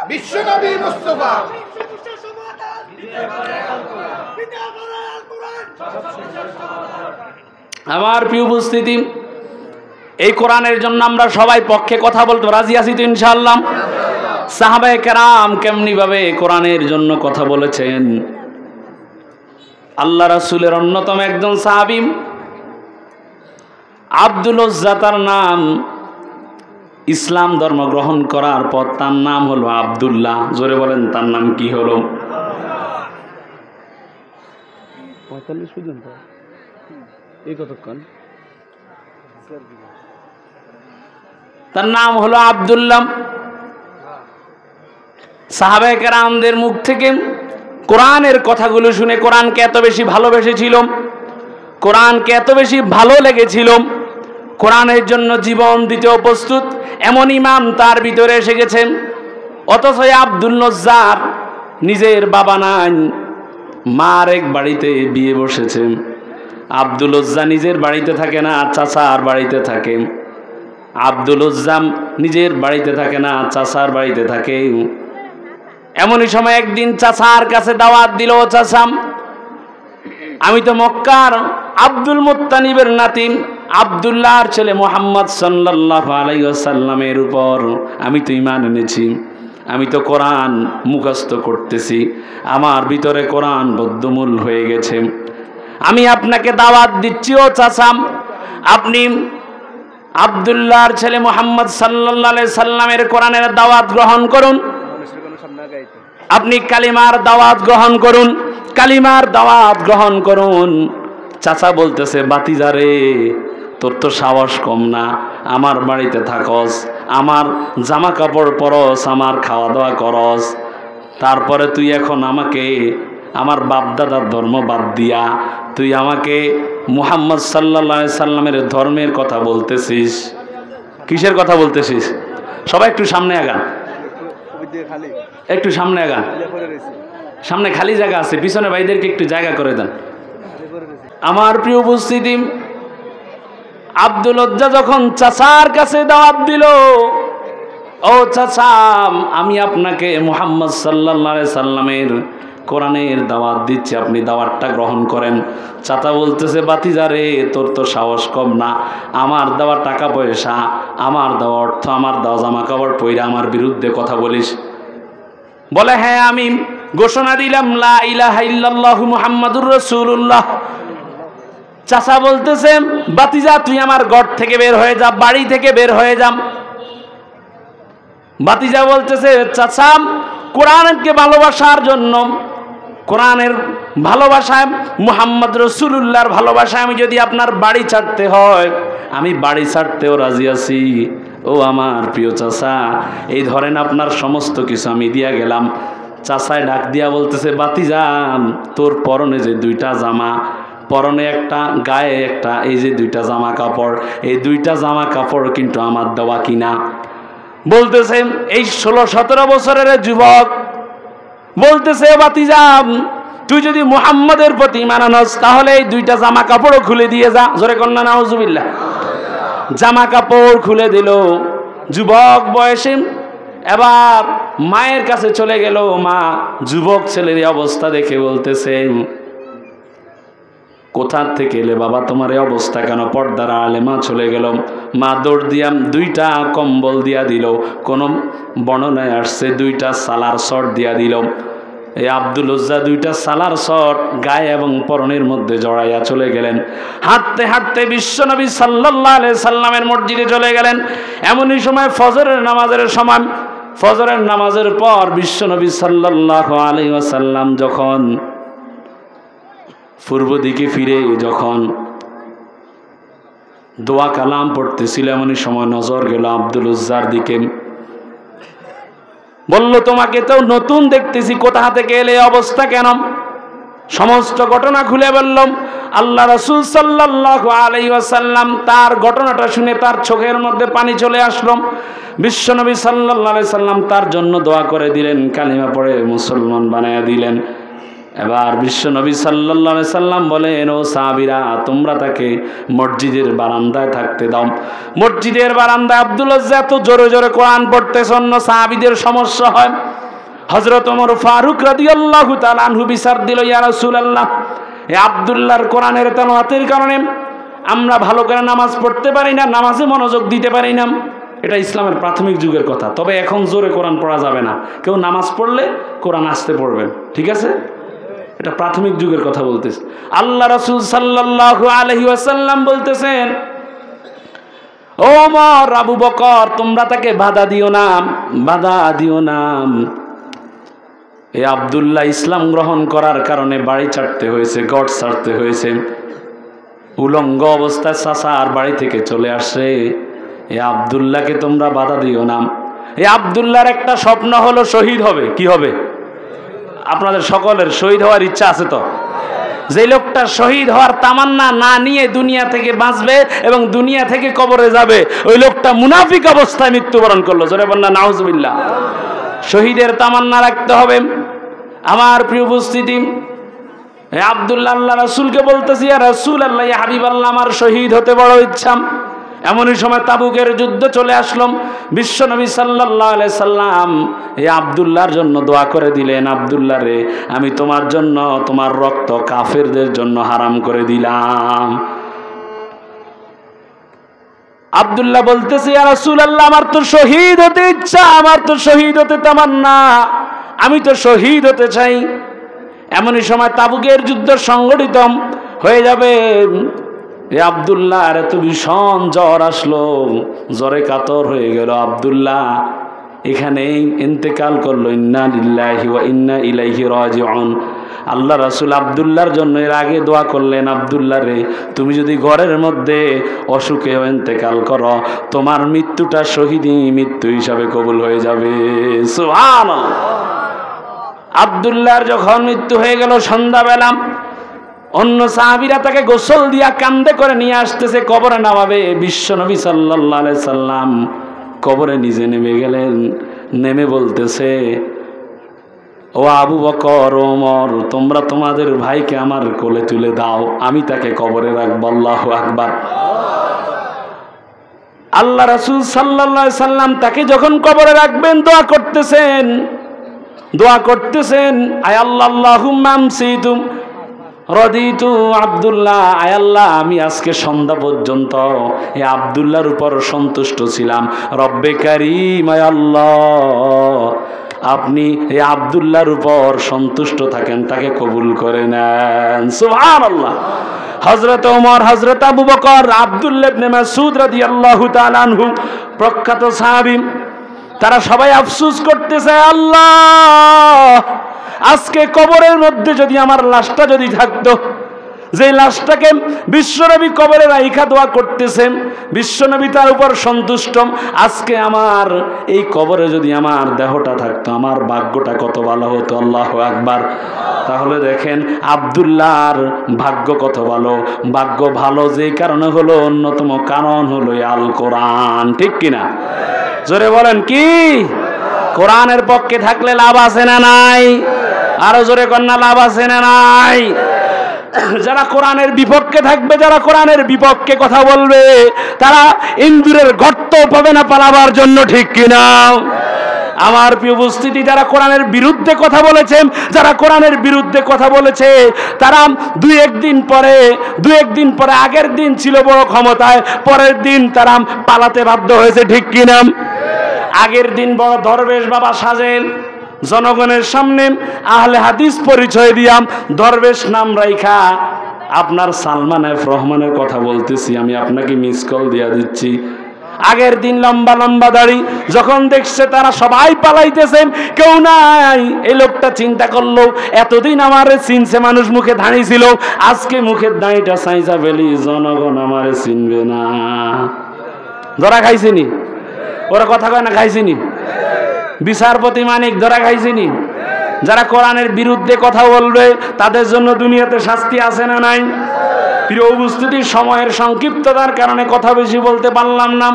বিশ্বনবী মুস্তাফা।
আমার প্রিয় উপস্থিতি, এই কোরআনের জন্য আমরা সবাই পক্ষে কথা বলতে রাজি আছি তো ইনশাআল্লাহ? সাহাবায়ে কেরাম কেমনি ভাবে কোরআনের জন্য কথা বলেছেন। আল্লাহ রাসূলের অন্যতম একজন সাহাবী আব্দুল উজ্জা তার নাম, ইসলাম ধর্ম গ্রহণ করার পর তার নাম হলো আব্দুল্লাহ। জোরে বলেন তার নাম কি হলো? 45 পর্যন্ত এই কতক্ষণ? তার নাম হলো আব্দুল্লাহ। সাহাবায়ে কেরামদের মুখ থেকে কোরআনের কথাগুলো শুনে কোরআনকে এত বেশি ভালোবেসেছিল, কোরআনকে এত বেশি ভালো লেগেছিল, কোরআনের জন্য জীবন দিতেও প্রস্তুত, এমন ঈমান তার ভিতরে এসে গেছে। অথচ আব্দুল নজ্জার নিজের বাবা নাই, মার এক বাড়িতে বিয়ে বসেছে। আব্দুল উজ্জা নিজের বাড়িতে থাকে না, চাচার বাড়িতে থাকে। আব্দুল উজ্জাম নিজের বাড়িতে থাকে না, চাচার বাড়িতে থাকে। এমনই সময় একদিন চাচার কাছে দাওয়াত দিল, চাচাম আমি তো মক্কার আব্দুল মুত্তালিবের নাতি আব্দুল্লাহর ছেলে মুহাম্মদ সাল্লাল্লাহু আলাইহি ওয়াসাল্লামের উপর আমি তো ঈমান এনেছি, আমি তো কোরআন মুখস্থ করতেছি, আমার ভিতরে কোরআন বদ্ধমূল হয়ে গেছে। আমি আপনাকে দাওয়াত দিচ্ছি ও চাচাম, আপনি আব্দুল্লাহর ছেলে মুহাম্মদ সাল্লাল্লাহু আলাইহি সাল্লামের কোরআনের দাওয়াত গ্রহণ করুন, আপনি কালিমার দাওয়াত গ্রহণ করুন, কালিমার দাওয়াত গ্রহণ করুন। চাচা বলতেছে, বাতিজারে তোর তো সাহস কম না, আমার বাড়িতে থাকস, আমার জামা কাপড় পরস, আমার খাওয়া দাওয়া করস, তারপরে তুই এখন আমাকে আমার বাপদাদার ধর্ম বাদ দিয়া তুই আমাকে মুহাম্মদ সাল্লাল্লাহু আলাইহি সাল্লামের ধর্মের কথা বলতেছিস। কিসের কথা বলতেছিস? সবাই একটু সামনে আগান, একটু সামনে আগান, সামনে খালি জায়গা আছে, পিছনে ভাইদেরকে একটু জায়গা করে দেন। আমার প্রিয় উপস্থিতি, আব্দুল উজ্জা যখন চাচার কাছে দাওয়াত দিল, ও চাচা আমি আপনাকে মুহাম্মদ সাল্লাল্লাহু আলাইহি সাল্লামের কোরআনের দাওয়াত দিচ্ছি, আপনি দাওয়াতটা গ্রহণ করেন। চাচা বলতেছে, বাতিজারে তোর তো সাহস কম না, আমার দেওয়া টাকা পয়সা, আমার দেওয়া অর্থ, আমার দেওয়া জামা কাপড় পইরা আমার বিরুদ্ধে কথা বলিস? বলে, হ্যাঁ আমি ঘোষণা দিলাম লা ইলাহা ইল্লাল্লাহু মুহাম্মাদুর রাসূলুল্লাহ। চাচা বলতেছে, বাতিজা তুই আমার ঘর থেকে বের হয়ে যা, বাড়ি থেকে বের হয়ে যা। বাতিজা বলতেছে, চাচা কোরআনকে ভালোবাসার জন্য, কোরআনের ভালোবাসায়, মুহাম্মদ রাসূলুল্লাহর ভালোবাসায় আমি যদি আপনার বাড়ি ছাড়তে হয়, আমি বাড়ি ছাড়তেও রাজি আছি। ও আমার প্রিয় চাচা, এই ধরেন আপনার সমস্ত কিছু আমি দিয়া গেলাম। চাচায় ডাক দিয়া বলতেছে, বাতিজান তোর পরনে যে দুইটা জামা, পরনে একটা, গায়ে একটা, এই যে দুইটা জামা কাপড়, এই দুইটা জামা কাপড় কিন্তু আমার দেওয়া কিনা। বলতেছে এই 16-17 বছরের যুবক বলতেছে, বাতিজান তুই যদি মুহাম্মদের প্রতি ঈমান আনস তাহলে এই দুইটা জামা কাপড়ও খুলে দিয়ে যা। জোরে কন্যা নাউজুবিল্লাহ। জামা কাপড় খুলে দিল। যুবক বয়সে এবার মায়ের কাছে চলে গেল। মা যুবক ছেলের অবস্থা দেখে বলতেছে, কোথা থেকে এলে বাবা, তোমার এই অবস্থা কেন? পর্দার আলে মা চলে গেল। মা দৌড় দিয়া দুইটা কম্বল দিয়া দিল, কোন বর্ণনায় আসছে দুইটা সালার শর্ট দিয়া দিল। এই আব্দুল উজ্জা দুইটা সালার শর্ট গায়ে এবং পরনের মধ্যে জড়াইয়া চলে গেলেন। হাঁটতে হাঁটতে বিশ্বনবী সাল্লাল্লাহু আলাইহি সাল্লামের মসজিদে চলে গেলেন। এমনই সময় ফজরের নামাজের সময়, ফজরের নামাজের পর বিশ্বনবী সাল্লাল্লাহু আলাইহি ওয়াসাল্লাম যখন পূর্ব দিকে ফিরে যখন দোয়া কালাম পড়তেছিল, এমনই সময় নজর গেল আব্দুল উজ্জার দিকে। বলল, তোমাকে তো নতুন দেখতেছি, কোথা থেকে এলে, অবস্থা কেন? সমস্ত ঘটনা খুলে বললাম। আল্লাহ রাসূল সাল্লাল্লাহু আলাইহি ওয়াসাল্লাম তার ঘটনাটা শুনে তার চোখের মধ্যে পানি চলে আসলো। বিশ্বনবী সাল্লাল্লাহু আলাইহি সাল্লাম তার জন্য দোয়া করে দিলেন, কালিমা পড়ে মুসলমান বানায়া দিলেন। এবার বিশ্বনবী সাল্লাল্লাহু আলাইহি সাল্লাম বলেন, ও সাহাবীরা তোমরা তাকে মসজিদের বারান্দায় থাকতে দাও। মসজিদের বারান্দায় আব্দুল উজ্জা এত জোরে জোরে কোরআন পড়তেছে, অন্য সাহাবীদের সমস্যা হয়। হযরত ওমর ফারুক রাদিয়াল্লাহু তাআলা আনহু বিচার দিল, ইয়া রাসূলুল্লাহ, এই আব্দুল্লাহর কোরআনের তেলাওয়াতের কারণে আমরা ভালো করে নামাজ পড়তে পারি না, নামাজে মনোযোগ দিতে পারি না। এটা ইসলামের প্রাথমিক যুগের কথা। তবে এখন জোরে কোরআন পড়া যাবে না, কেউ নামাজ পড়লে কোরআন আস্তে পড়বেন, ঠিক আছে? এটা প্রাথমিক যুগের কথা বলতেছে। আল্লাহ রাসূল সাল্লাল্লাহু আলাইহি ওয়াসাল্লাম বলতেছেন, ও ওমর, আবু বকর, তোমরা তাকে বাধা দিও না, বাধা দিও না। এই আব্দুল্লাহ ইসলাম গ্রহণ করার কারণে বাড়ি ছাড়তে হয়েছে, ঘর ছাড়তে হয়েছে। উলঙ্গ অবস্থায় চাচার বাড়ি থেকে চলে আসে। এই আব্দুল্লাহকে তোমরা বাধা দিও না। এই আব্দুল্লাহর একটা স্বপ্ন হলো শহীদ হবে। কি হবে? আপনাদের সকলের শহীদ হওয়ার ইচ্ছা আছে তো? যে লোকটা শহীদ হওয়ার তামান্না না নিয়ে দুনিয়া থেকে বাঁচবে এবং দুনিয়া থেকে কবরে যাবে, ওই লোকটা মুনাফিক অবস্থায় মৃত্যুবরণ করলো। জোরে বলেন না নাউজুবিল্লাহ। শহীদের তামান্না রাখতে হবে। আমার প্রিয় উপস্থিতি, আব্দুল্লাহ আল্লাহ রাসূলকে বলতেছি, ইয়া রাসূলুল্লাহ, ইয়া হাবিবাল্লাহ, আমার শহীদ হতে বড় ইচ্ছা। এমনই সময় তাবুকের যুদ্ধ চলে আসলো। বিশ্বনবী সাল্লাল্লাহু আলাইহি সাল্লাম এই আব্দুল্লাহর জন্য দোয়া করে দিলেন, আব্দুল্লাহ রে, আমি তোমার জন্য তোমার রক্ত কাফেরদের জন্য হারাম করে দিলাম। আব্দুল্লাহ বলতেছে, ইয়া রাসূলুল্লাহ, আমার তো শহীদ হতে ইচ্ছা, আমার তো শহীদ হতে তামান্না, আমি তো শহীদ হতে চাই। এমনই সময় তাবুকের যুদ্ধ সংগঠিত হয়ে যাবে। এ আব্দুল্লাহর এত ভীষণ জ্বর আসলো, জ্বরে কাতর হয়ে গেল। আব্দুল্লাহ এখানেই ইন্তেকাল করলো। ইন্না লিল্লাহি ওয়া ইন্না ইলাইহি রাজিউন। আল্লাহ রাসূল আব্দুল্লাহর জন্য এর আগে দোয়া করলেন, আব্দুল্লাহ রে, তুমি যদি ঘরের মধ্যে অসুখে ইন্তেকাল করো, তোমার মৃত্যুটা শহীদি মৃত্যু হিসাবে কবুল হয়ে যাবে। সুবহানাল্লাহ। আব্দুল্লাহর যখন মৃত্যু হয়ে গেল, সন্ধ্যাবেলা অন্য সাহাবীরা তাকে গোসল দিয়া কান্দে করে নিয়ে আসতেছে, কবরে নামাবে। বিশ্বনবী সাল্লাল্লাহু আলাইহি সাল্লাম কবরে নিজে নেমে গেলেন। নেমে বলতেছে, ও আবু বকর, ওমর, তোমরা তোমাদের ভাইকে আমার কোলে তুলে দাও, আমি তাকে কবরে রাখবো। আল্লাহু আকবার। আল্লাহ রাসূল সাল্লাল্লাহু আলাইহি সাল্লাম তাকে যখন কবরে রাখবেন, দোয়া করতেছেন, আয় আল্লাহ, আল্লাহুম্মা আমসিতুম রদিতু আব্দুল্লাহ, আয় আল্লাহ, আমি আজকে সন্ধ্যা পর্যন্ত এই আব্দুল্লাহর উপর সন্তুষ্ট ছিলাম। রব্বে কারীম, আয় আল্লাহ, আপনি এই আব্দুল্লাহর উপর সন্তুষ্ট থাকেন, তাকে কবুল করে নেন। সুবহানাল্লাহ। হযরত ওমর, হযরত আবু বকর, আব্দুল্লাহ ইবনে মাসউদ রাদিয়াল্লাহু তাআলা আনহু, প্রখ্যাত সাহাবী, তারা সবাই আফসোস করতেছে, আল্লাহ, আজকে কবরের মধ্যে যদি আমার লাশটা যদি থাকতো, যে লাশটাকে বিশ্বনবী কবরে রাইখা দোয়া করতেছেন, বিশ্বনবী তার উপর সন্তুষ্ট, আজকে আমার এই কবরে যদি আমার দেহটা থাকতো, আমার ভাগ্যটা কত ভালো হতো। আল্লাহু আকবার। তাহলে দেখেন আব্দুল্লাহর ভাগ্য কত ভালো। ভাগ্য ভালো যেই কারণে হলো, অন্যতম কারণ হলো আল কোরআন। ঠিক কিনা? জোরে বলেন কি? কোরআনের পক্ষে থাকলে লাভ আছে না নাই? আরো জোরে কন্যা, লাভ আছে না নাই? যারা কোরআনের বিপক্ষে থাকবে, যারা কোরআনের বিপক্ষে কথা বলবে, তারা ইন্দুরের গর্ত পাবে না পালাবার জন্য। ঠিক কিনা? আমার প্রিয় উপস্থিতি, যারা কোরআনের বিরুদ্ধে কথা বলেছে, যারা কোরআনের বিরুদ্ধে কথা বলেছে, তারা দুই একদিন পরে আগের দিন ছিল বড় ক্ষমতায়, পরের দিন তারা পালাতে বাধ্য হয়েছে। ঠিক কিনা? আগের দিন বড় দরবেশ বাবা সাজেন, জনগণের সামনে আহলে হাদিস পরিচয় দিয়াম, দরবেশ নাম রাইখা আপনার সালমান এফ রহমানের কথা বলতেছি, আমি আপনাকে মিস কল দিয়া দিচ্ছি। আগের দিন লম্বা লম্বা দাড়ি, যখন দেখছে তারা সবাই পালাইতেছেন, কেউ নাই, এই লোকটা চিন্তা করলো, এতদিন আমারে চিনছে মানুষ, মুখে দাঁড়ি ছিল, আজকে মুখের দাঁড়িটা চাইছা ফেলি, জনগণ আমারে চিনবে না। ধরা খাইছিনি? ওরা কথা কয় না, খাইছিনি? বিচারপতি মানিক ধরা খাইছিনি? যারা কোরআনের বিরুদ্ধে কথা বলবে, তাদের জন্য দুনিয়াতে শাস্তি আছে না নাই? প্রিয় উপস্থিতি, সময়ের সংক্ষিপ্ততার কারণে কথা বেশি বলতে পারলাম না।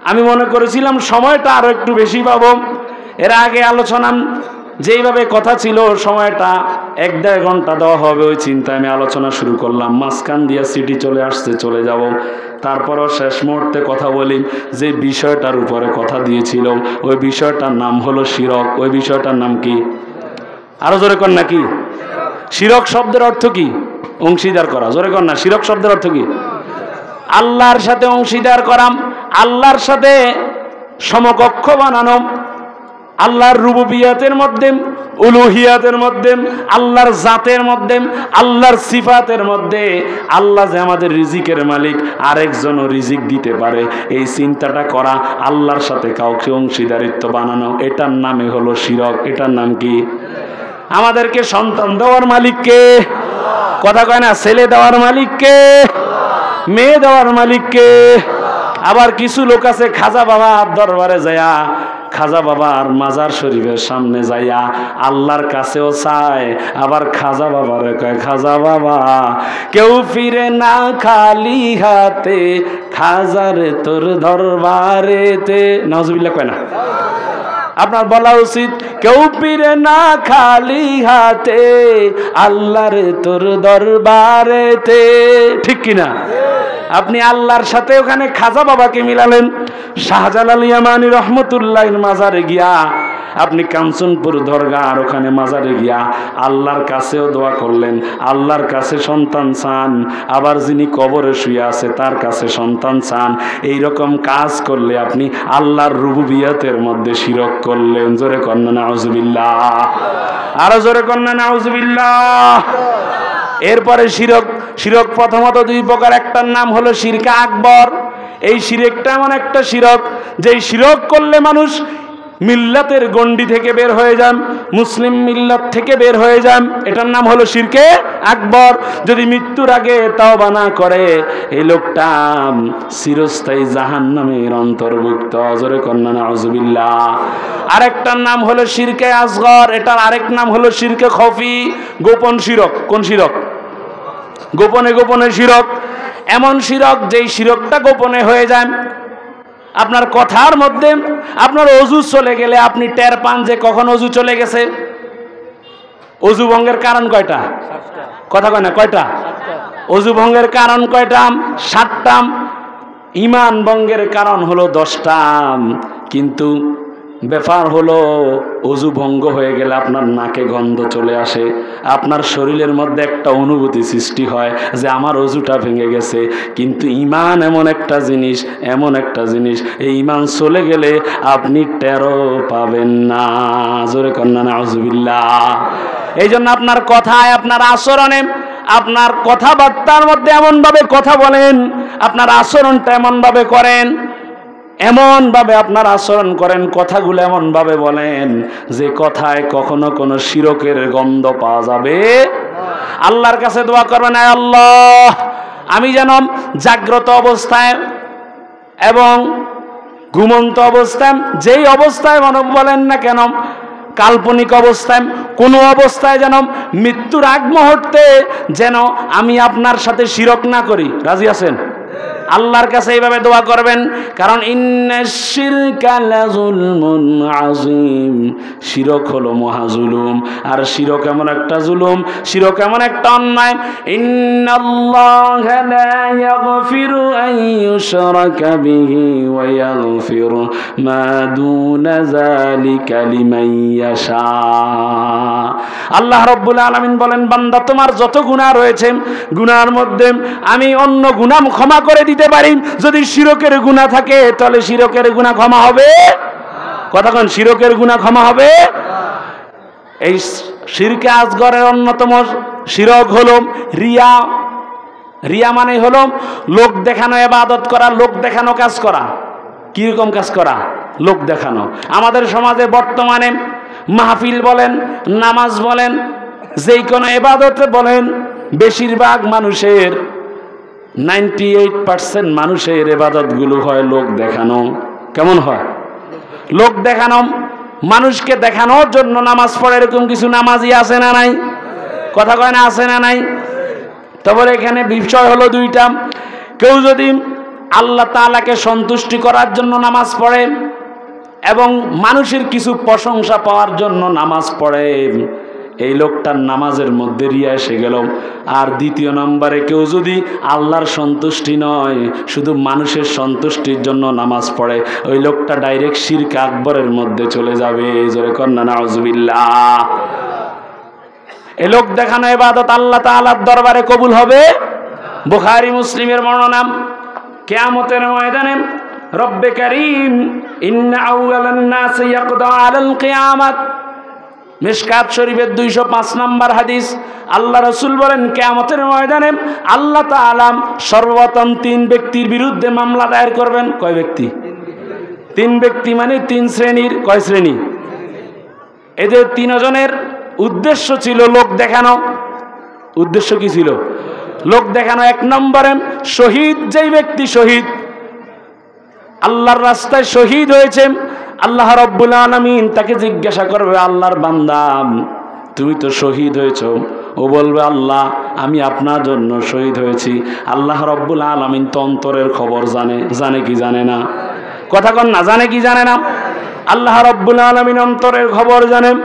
আমি মনে করেছিলাম সময়টা আরো একটু বেশি পাবো। এর আগে আলোচনা যেইভাবে কথা ছিল, সময়টা 1-1.5 ঘন্টা দেওয়া হবে, ওই চিন্তায় আমি আলোচনা শুরু করলাম। মাঝখান দিয়ে সিটি চলে আসছে, চলে যাব। তারপরও শেষ মুহূর্তে কথা বলি, যে বিষয়টার উপরে কথা দিয়েছিল, ওই বিষয়টার নাম হলো শিরক। ওই বিষয়টার নাম কি? আরো জোরে কর না, কি? শিরক শব্দের অর্থ কি? অংশীদার করা। জোরে কর না, শিরক শব্দের অর্থ কি? আল্লাহর সাথে অংশীদার করা, আল্লাহর সাথে সমকক্ষ বানানো। আল্লাহর রুবুবিয়াতের মধ্যে, উলুহিয়াতের মধ্যে, আল্লাহর জাতের মধ্যে, আল্লাহর সিফাতের মধ্যে, আল্লাহ যে আমাদের রিজিকের মালিক, আরেকজনও রিজিক দিতে পারে, এই চিন্তাটা করা, আল্লাহর সাথে কাউকে অংশীদারিত্ব বানানো, এটার নামে হলো শিরক। এটার নাম কি? আমাদেরকে সন্তান দেওয়ার মালিক কে? কথা কয় না। ছেলে দেওয়ার মালিক কে? মেয়ে দেওয়ার মালিক কে? আবার কিছু লোক আছে, খাজা বাবার দরবারে যায়া, খাজা বাবার মাজার শরীফের সামনে যাইয়া আল্লাহর কাছেও চায়, আবার খাজা বাবারে কয়, খাজা বাবা, কেউ ফিরে না খালি হাতে, খাজারে তোর দরবারেতে। নাউজুবিল্লাহ কয় না?
আপনার বলা উচিত কেউ ফিরে না খালি হাতে, আল্লাহর তোর দরবারেতে, ঠিক কিনা? আপনি আল্লাহর সাথে ওখানে খাজা বাবাকে মিলালেন, শাহজালাল ইয়ামানি রহমতুল্লাহির মাজারে গিয়া আপনি কাঞ্চনপুর দরগার ওখানে মাজারে গিয়া আল্লাহর কাছেও দোয়া করলেন, আল্লাহর কাছে সন্তান চান, আবার যিনি কবরে শুয়ে আছে তার কাছে সন্তান চান। এই রকম কাজ করলে আপনি আল্লাহর রুবুবিয়তের মধ্যে শিরক করলেন। জোরে কন্না নাউজুবিল্লাহ, আরো জোরে কন্না নাউজুবিল্লাহ। এরপরে শিরক প্রথমত দুই প্রকার। একটার নাম হলো শিরকে আকবর। এই শিরকটা এমন একটা শিরক যেই শিরক করলে মানুষ মিল্লাতের গণ্ডি থেকে বের হয়ে যান, মুসলিম মিল্লাত থেকে বের হয়ে যান। এটার নাম হলো শিরকে আকবর। যদি মৃত্যুর আগে তওবা না করে এই লোকটা চিরস্থায়ী জাহান্নামের অন্তর্ভুক্ত। জোরে কন্না নাউজুবিল্লাহ। আরেকটার নাম হলো শিরকে আসগর, এটার আরেক নাম হলো শিরকে খফি, গোপন শিরক। কোন শিরক? গোপনে গোপনে শিরক। এমন শিরক যেই শিরকটা গোপনে হয়ে যায়। আপনার কথার মধ্যে আপনার অজু চলে গেলে আপনি টের পান যে কখন অজু চলে গেছে। অজু ভঙ্গের কারণ কয়টা? কথা কয় না, কয়টা? অজু ভঙ্গের কারণ কয়টা? 7টা। ঈমান ভঙ্গের কারণ হলো 10টা। কিন্তু ব্যাপার হলো অজু ভঙ্গ হয়ে গেলে আপনার নাকে গন্ধ চলে আসে, আপনার শরীরের মধ্যে একটা অনুভূতি সৃষ্টি হয় যে আমার অজুটা ভেঙে গেছে। কিন্তু ঈমান এমন একটা জিনিস, এমন একটা জিনিস, এই ঈমান চলে গেলে আপনি টেরও পাবেন না। জোরে কন্না নাউজুবিল্লাহ। এই জন্য আপনার কথায়, আপনার আচরণে, আপনার কথাবার্তার মধ্যে এমনভাবে কথা বলেন, আপনার আচরণটা এমনভাবে করেন, এমনভাবে আপনার আচরণ করেন, কথাগুলো এমনভাবে বলেন যে কথায় কখনো কোনো শিরকের গন্ধ পাওয়া যাবে। আল্লাহর কাছে দোয়া করবেন, আয় আল্লাহ, আমি যেন জাগ্রত অবস্থায় এবং ঘুমন্ত অবস্থায়, যেই অবস্থায় মানব বলেন না কেন, কাল্পনিক অবস্থায়, কোনো অবস্থায় যেন মৃত্যুর আগ মুহূর্তে যেন আমি আপনার সাথে শিরক না করি। রাজি আছেন? আল্লাহর কাছে এইভাবে দোয়া করবেন, কারণ ইন্নাশ শিরকা লাযুলমুন আযীম, শিরক হলো মহাজুলুম। আর শিরক এমন একটা জুলুম, শিরক এমন একটা অন্যায়। ইন্নাল্লাহা লা ইয়াগফিরু আন ইউশরাকা বিহি ওয়া ইয়াগফিরু মা দুনা যালিকা লিমান ইয়াশা। আল্লাহ রাব্বুল আলামিন বলেন, বান্দা তোমার যত গুনাহ রয়েছে, গুনার মধ্যে আমি অন্য গুনাহ ক্ষমা করে দিতে পারি। যদি শিরকের গুনাহ থাকে তাহলে শিরকের গুনাহ ক্ষমা হবে? কথা কোন? শিরকের গুনাহ ক্ষমা হবে? এই শিরকে আসগরের অন্যতম শিরক হলো রিয়া। রিয়া মানে হলো লোক দেখানো ইবাদত করা, লোক দেখানো কাজ করা। কি রকম কাজ করা? লোক দেখানো। আমাদের সমাজে বর্তমানে মাহফিল বলেন, নামাজ বলেন, যেই কোনো ইবাদত বলেন, বেশিরভাগ মানুষের 98% মানুষের ইবাদতগুলো হয় লোক দেখানো। কেমন হয়? লোক দেখানো। মানুষকে দেখানোর জন্য নামাজ পড়ে, এরকম কিছু নামাজি আছে না নাই? কথা কয় না, আছে না নাই? তারপরে এখানে বিষয় হলো 2টা। কেউ যদি আল্লাহ তাআলাকে সন্তুষ্টি করার জন্য নামাজ পড়ে এবং মানুষের কিছু প্রশংসা পাওয়ার জন্য নামাজ পড়ে, এই লোকটার নামাজের মধ্যে রিয়া এসে গেল। আর 2 নম্বরে কেউ যদি আল্লাহর সন্তুষ্টি নয়, শুধু মানুষের সন্তুষ্টির জন্য নামাজ পড়ে, ওই লোকটা ডাইরেক্ট শিরক আকবরের মধ্যে চলে যাবে। জোরে কন্না নাউজুবিল্লাহ। এই লোক দেখানো ইবাদত আল্লাহ তাআলার দরবারে কবুল হবে? বুখারী মুসলিমের বর্ণনা, কিয়ামতের ময়দানে রব্বে কারীম ইন্না আউয়ালান নাস ইয়াকদা আলাল কিয়ামাত, মিশকাত শরীফের 205 নম্বর হাদিস। আল্লাহ রাসূল বলেন, কিয়ামতের ময়দানে আল্লাহ তাআলা সর্বপ্রথম 3 ব্যক্তির বিরুদ্ধে মামলা দায়ের করবেন। কয় ব্যক্তি? 3 ব্যক্তি, মানে 3 শ্রেণীর। কয় শ্রেণী? এদের 3 জনের উদ্দেশ্য ছিল লোক দেখানো। উদ্দেশ্য কি ছিল? লোক দেখানো। 1 নম্বরে শহীদ, যেই ব্যক্তি শহীদ, আল্লাহর রাস্তায় শহীদ হয়েছে, আল্লাহ রাব্বুল আলামিন তাকে জিজ্ঞাসা করবে, আল্লাহর বান্দা তুমি তো শহীদ হয়েছো। ও বলবে, আল্লাহ আমি আপনার জন্য শহীদ হয়েছি। আল্লাহ রাব্বুল আলামিন তো অন্তরের খবর জানে। জানে কি জানে না? কথা কন না, জানে কি জানে না?
আল্লাহ রব্বুল আলামিন অন্তরের খবর জানেন।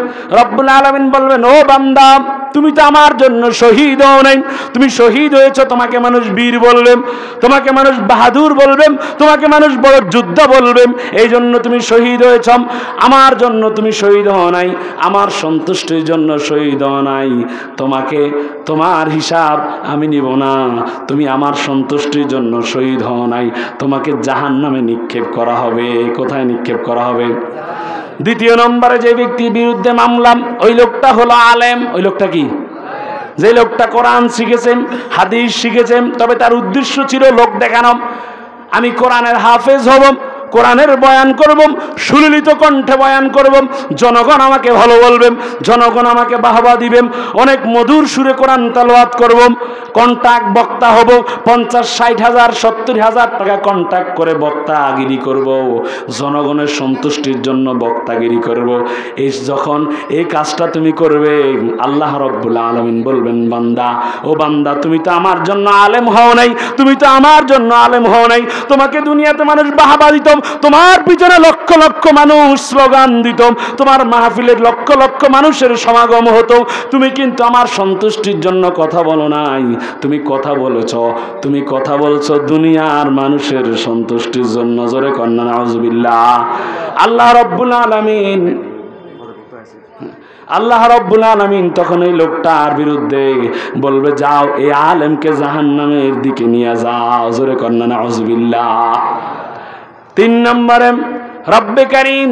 রব্বুল আলামিন বলবেন, ও বান্দা, তুমি তো আমার জন্য শহীদ হও নাই, তুমি শহীদ হয়েছ, তোমাকে মানুষ বীর বলবেন, তোমাকে মানুষ বাহাদুর বলবেন, তোমাকে মানুষ বড় যোদ্ধা বলবেন, এই জন্য তুমি শহীদ হয়েছ। আমার জন্য তুমি শহীদ হও নাই, আমার সন্তুষ্টির জন্য শহীদ হও নাই। তোমাকে, তোমার হিসাব আমি নিব না, তুমি আমার সন্তুষ্টির জন্য শহীদ হও নাই, তোমাকে জাহান্নামে নিক্ষেপ করা হবে। কোথায় নিক্ষেপ করা হবে? দ্বিতীয় নম্বরে যে ব্যক্তির বিরুদ্ধে মামলা, ওই লোকটা হলো আলেম। ওই লোকটা কি? যে লোকটা কোরআন শিখেছেন, হাদিস শিখেছেন, তবে তার উদ্দেশ্য ছিল লোক দেখানো। আমি কোরআনের হাফেজ হব, কোরআনের বয়ান করব, সুললিত কণ্ঠে বয়ান করব, জনগণ আমাকে ভালো বলবেন, জনগণ আমাকে বাহবা দিবেন, অনেক মধুর সুরে কোরআন তেলাওয়াত করব, কন্ট্রাক্ট বক্তা হব, 50-60,000 70,000 টাকা কন্ট্রাক্ট করে বক্তাগিরি করব, জনগণের সন্তুষ্টির জন্য বক্তাগিরি করব। এই যখন এই কাজটা তুমি করবে, আল্লাহ রব্বুল আলামিন বলবেন, বান্দা, ও বান্দা, তুমি তো আমার জন্য আলেম হও নাই, তুমি তো আমার জন্য আলেম হও নাই। তোমাকে দুনিয়াতে মানুষ বাহবা দিত, তোমার পিছনে লক্ষ লক্ষ মানুষ স্লোগান দিত, তোমার মাহফিলের লক্ষ লক্ষ মানুষের সমাগম হতো, তুমি কিন্তু আমার সন্তুষ্টির জন্য কথা বলো নাই, তুমি কথা বলছো দুনিয়ার মানুষের সন্তুষ্টির জন্য। জোরে কন্যা নাউজুবিল্লাহ। আল্লাহ রব্বুল আলামিন তখন এই লোকটার বিরুদ্ধে বলবে, যাও এই আলেমকে জাহান্নামের দিকে নিয়ে যাও। জোরে কন্যা নাউজুবিল্লাহ। 3 নম্বরে রব্বে কারীম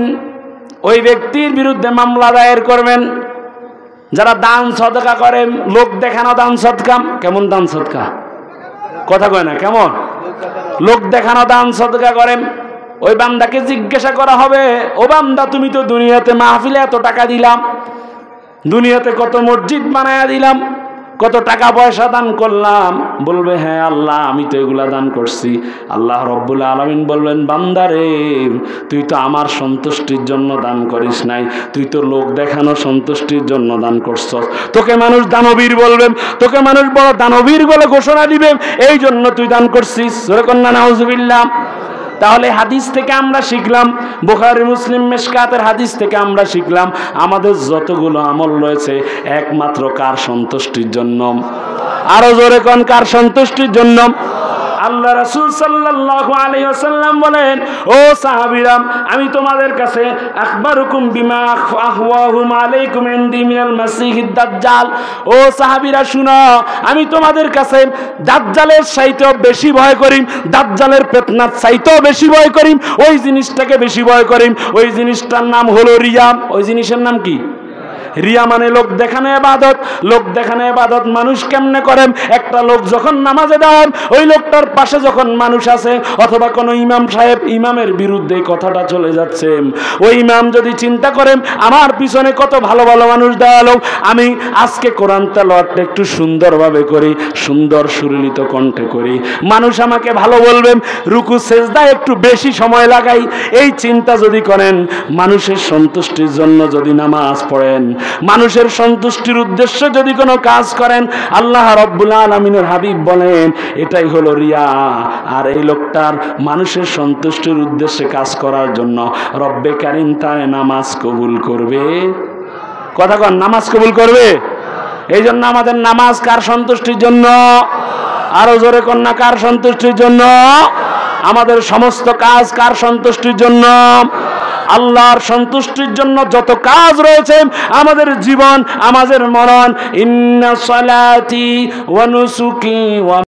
ওই ব্যক্তির বিরুদ্ধে মামলা দায়ের করবেন যারা দান সদকা করেন, লোক দেখানো দান সদকা। কেমন দান সদকা? কথা কয় না, কেমন? লোক দেখানো দান সদকা করেন। ওই বান্দাকে জিজ্ঞাসা করা হবে, ও বান্দা, তুমি তো দুনিয়াতে মাহফিলে এত টাকা দিলাম, দুনিয়াতে কত মসজিদ বানায়া দিলাম, কত টাকা পয়সা দান করলাম। বলবে, হ্যাঁ আল্লাহ, আমি তো এগুলা দান করছি। আল্লাহ রব্বুল আলামিন বলবেন, বান্দারে, তুই তো আমার সন্তুষ্টির জন্য দান করিস নাই, তুই তো লোক দেখানো সন্তুষ্টির জন্য দান করছস। তোকে মানুষ দানবীর বলবেন, তোকে মানুষ বড় দানবীর বলে ঘোষণা দিবে, এই জন্য তুই দান করছিস। সূরা কন্যা নাউজুবিল্লাহ। তাহলে হাদিস থেকে আমরা শিখলাম, বুখারী মুসলিম মিশকাতের হাদিস থেকে আমরা শিখলাম, আমাদের যতগুলো আমল রয়েছে একমাত্র কার সন্তুষ্টির জন্য? আরো জোরে কোন, কার সন্তুষ্টির জন্য? আল্লাহ রাসূল সাল্লাল্লাহু আলাইহি ওয়াসাল্লাম বলেন, ও সাহাবীরা, আমি তোমাদের কাছে আখবারুকুম বিমা আখওয়াহুম আলাইকুম ইনদি মিনাল মাসিহিদ দাজ্জাল। ও সাহাবীরা শুনো, আমি তোমাদের কাছে দাজ্জালের চাইতেও বেশি ভয় করি, দাজ্জালের ফিতনার চাইতেও বেশি ভয় করি, ওই জিনিসটাকে বেশি ভয় করি। ওই জিনিসটার নাম হলো রিয়া। ওই জিনিসের নাম কি? রিয়া মানে লোক দেখানো ইবাদত। লোক দেখানো ইবাদত মানুষ কেমনে করেন? একটা লোক যখন নামাজে দাঁড়ান, ওই লোকটার পাশে যখন মানুষ আছে, অথবা কোনো ইমাম সাহেব, ইমামের বিরুদ্ধে কথাটা চলে যাচ্ছে, ওই ইমাম যদি চিন্তা করেন আমার পিছনে কত ভালো ভালো মানুষ দাঁড়ালো, আমি আজকে কোরআন তেলাওয়াতটা একটু সুন্দরভাবে করি, সুন্দর সুললিত কণ্ঠে করি, মানুষ আমাকে ভালো বলবেন, রুকু সেজদায় একটু বেশি সময় লাগাই, এই চিন্তা যদি করেন, মানুষের সন্তুষ্টির জন্য যদি নামাজ পড়েন, মানুষের সন্তুষ্টির উদ্দেশ্যে যদি কোনো কাজ করেন, আল্লাহ রব্বুল আলামিনের হাবিব বলেন এটাই হলো রিয়া। আর এই লোকটার মানুষের সন্তুষ্টির উদ্দেশ্যে কাজ করার জন্য রব্বে কারীম তার নামাজ কবুল করবে। কথা কন, নামাজ কবুল করবে। এই জন্য আমাদের নামাজ কার সন্তুষ্টির জন্য? আরো জোরে কন না, কার সন্তুষ্টির জন্য? আমাদের সমস্ত কাজ কার সন্তুষ্টির জন্য? আল্লাহর সন্তুষ্টির জন্য যত কাজ রয়েছে, আমাদের জীবন, আমাদের মরণ, ইন্না সালাতি ওয়া নুসুকি ওয়া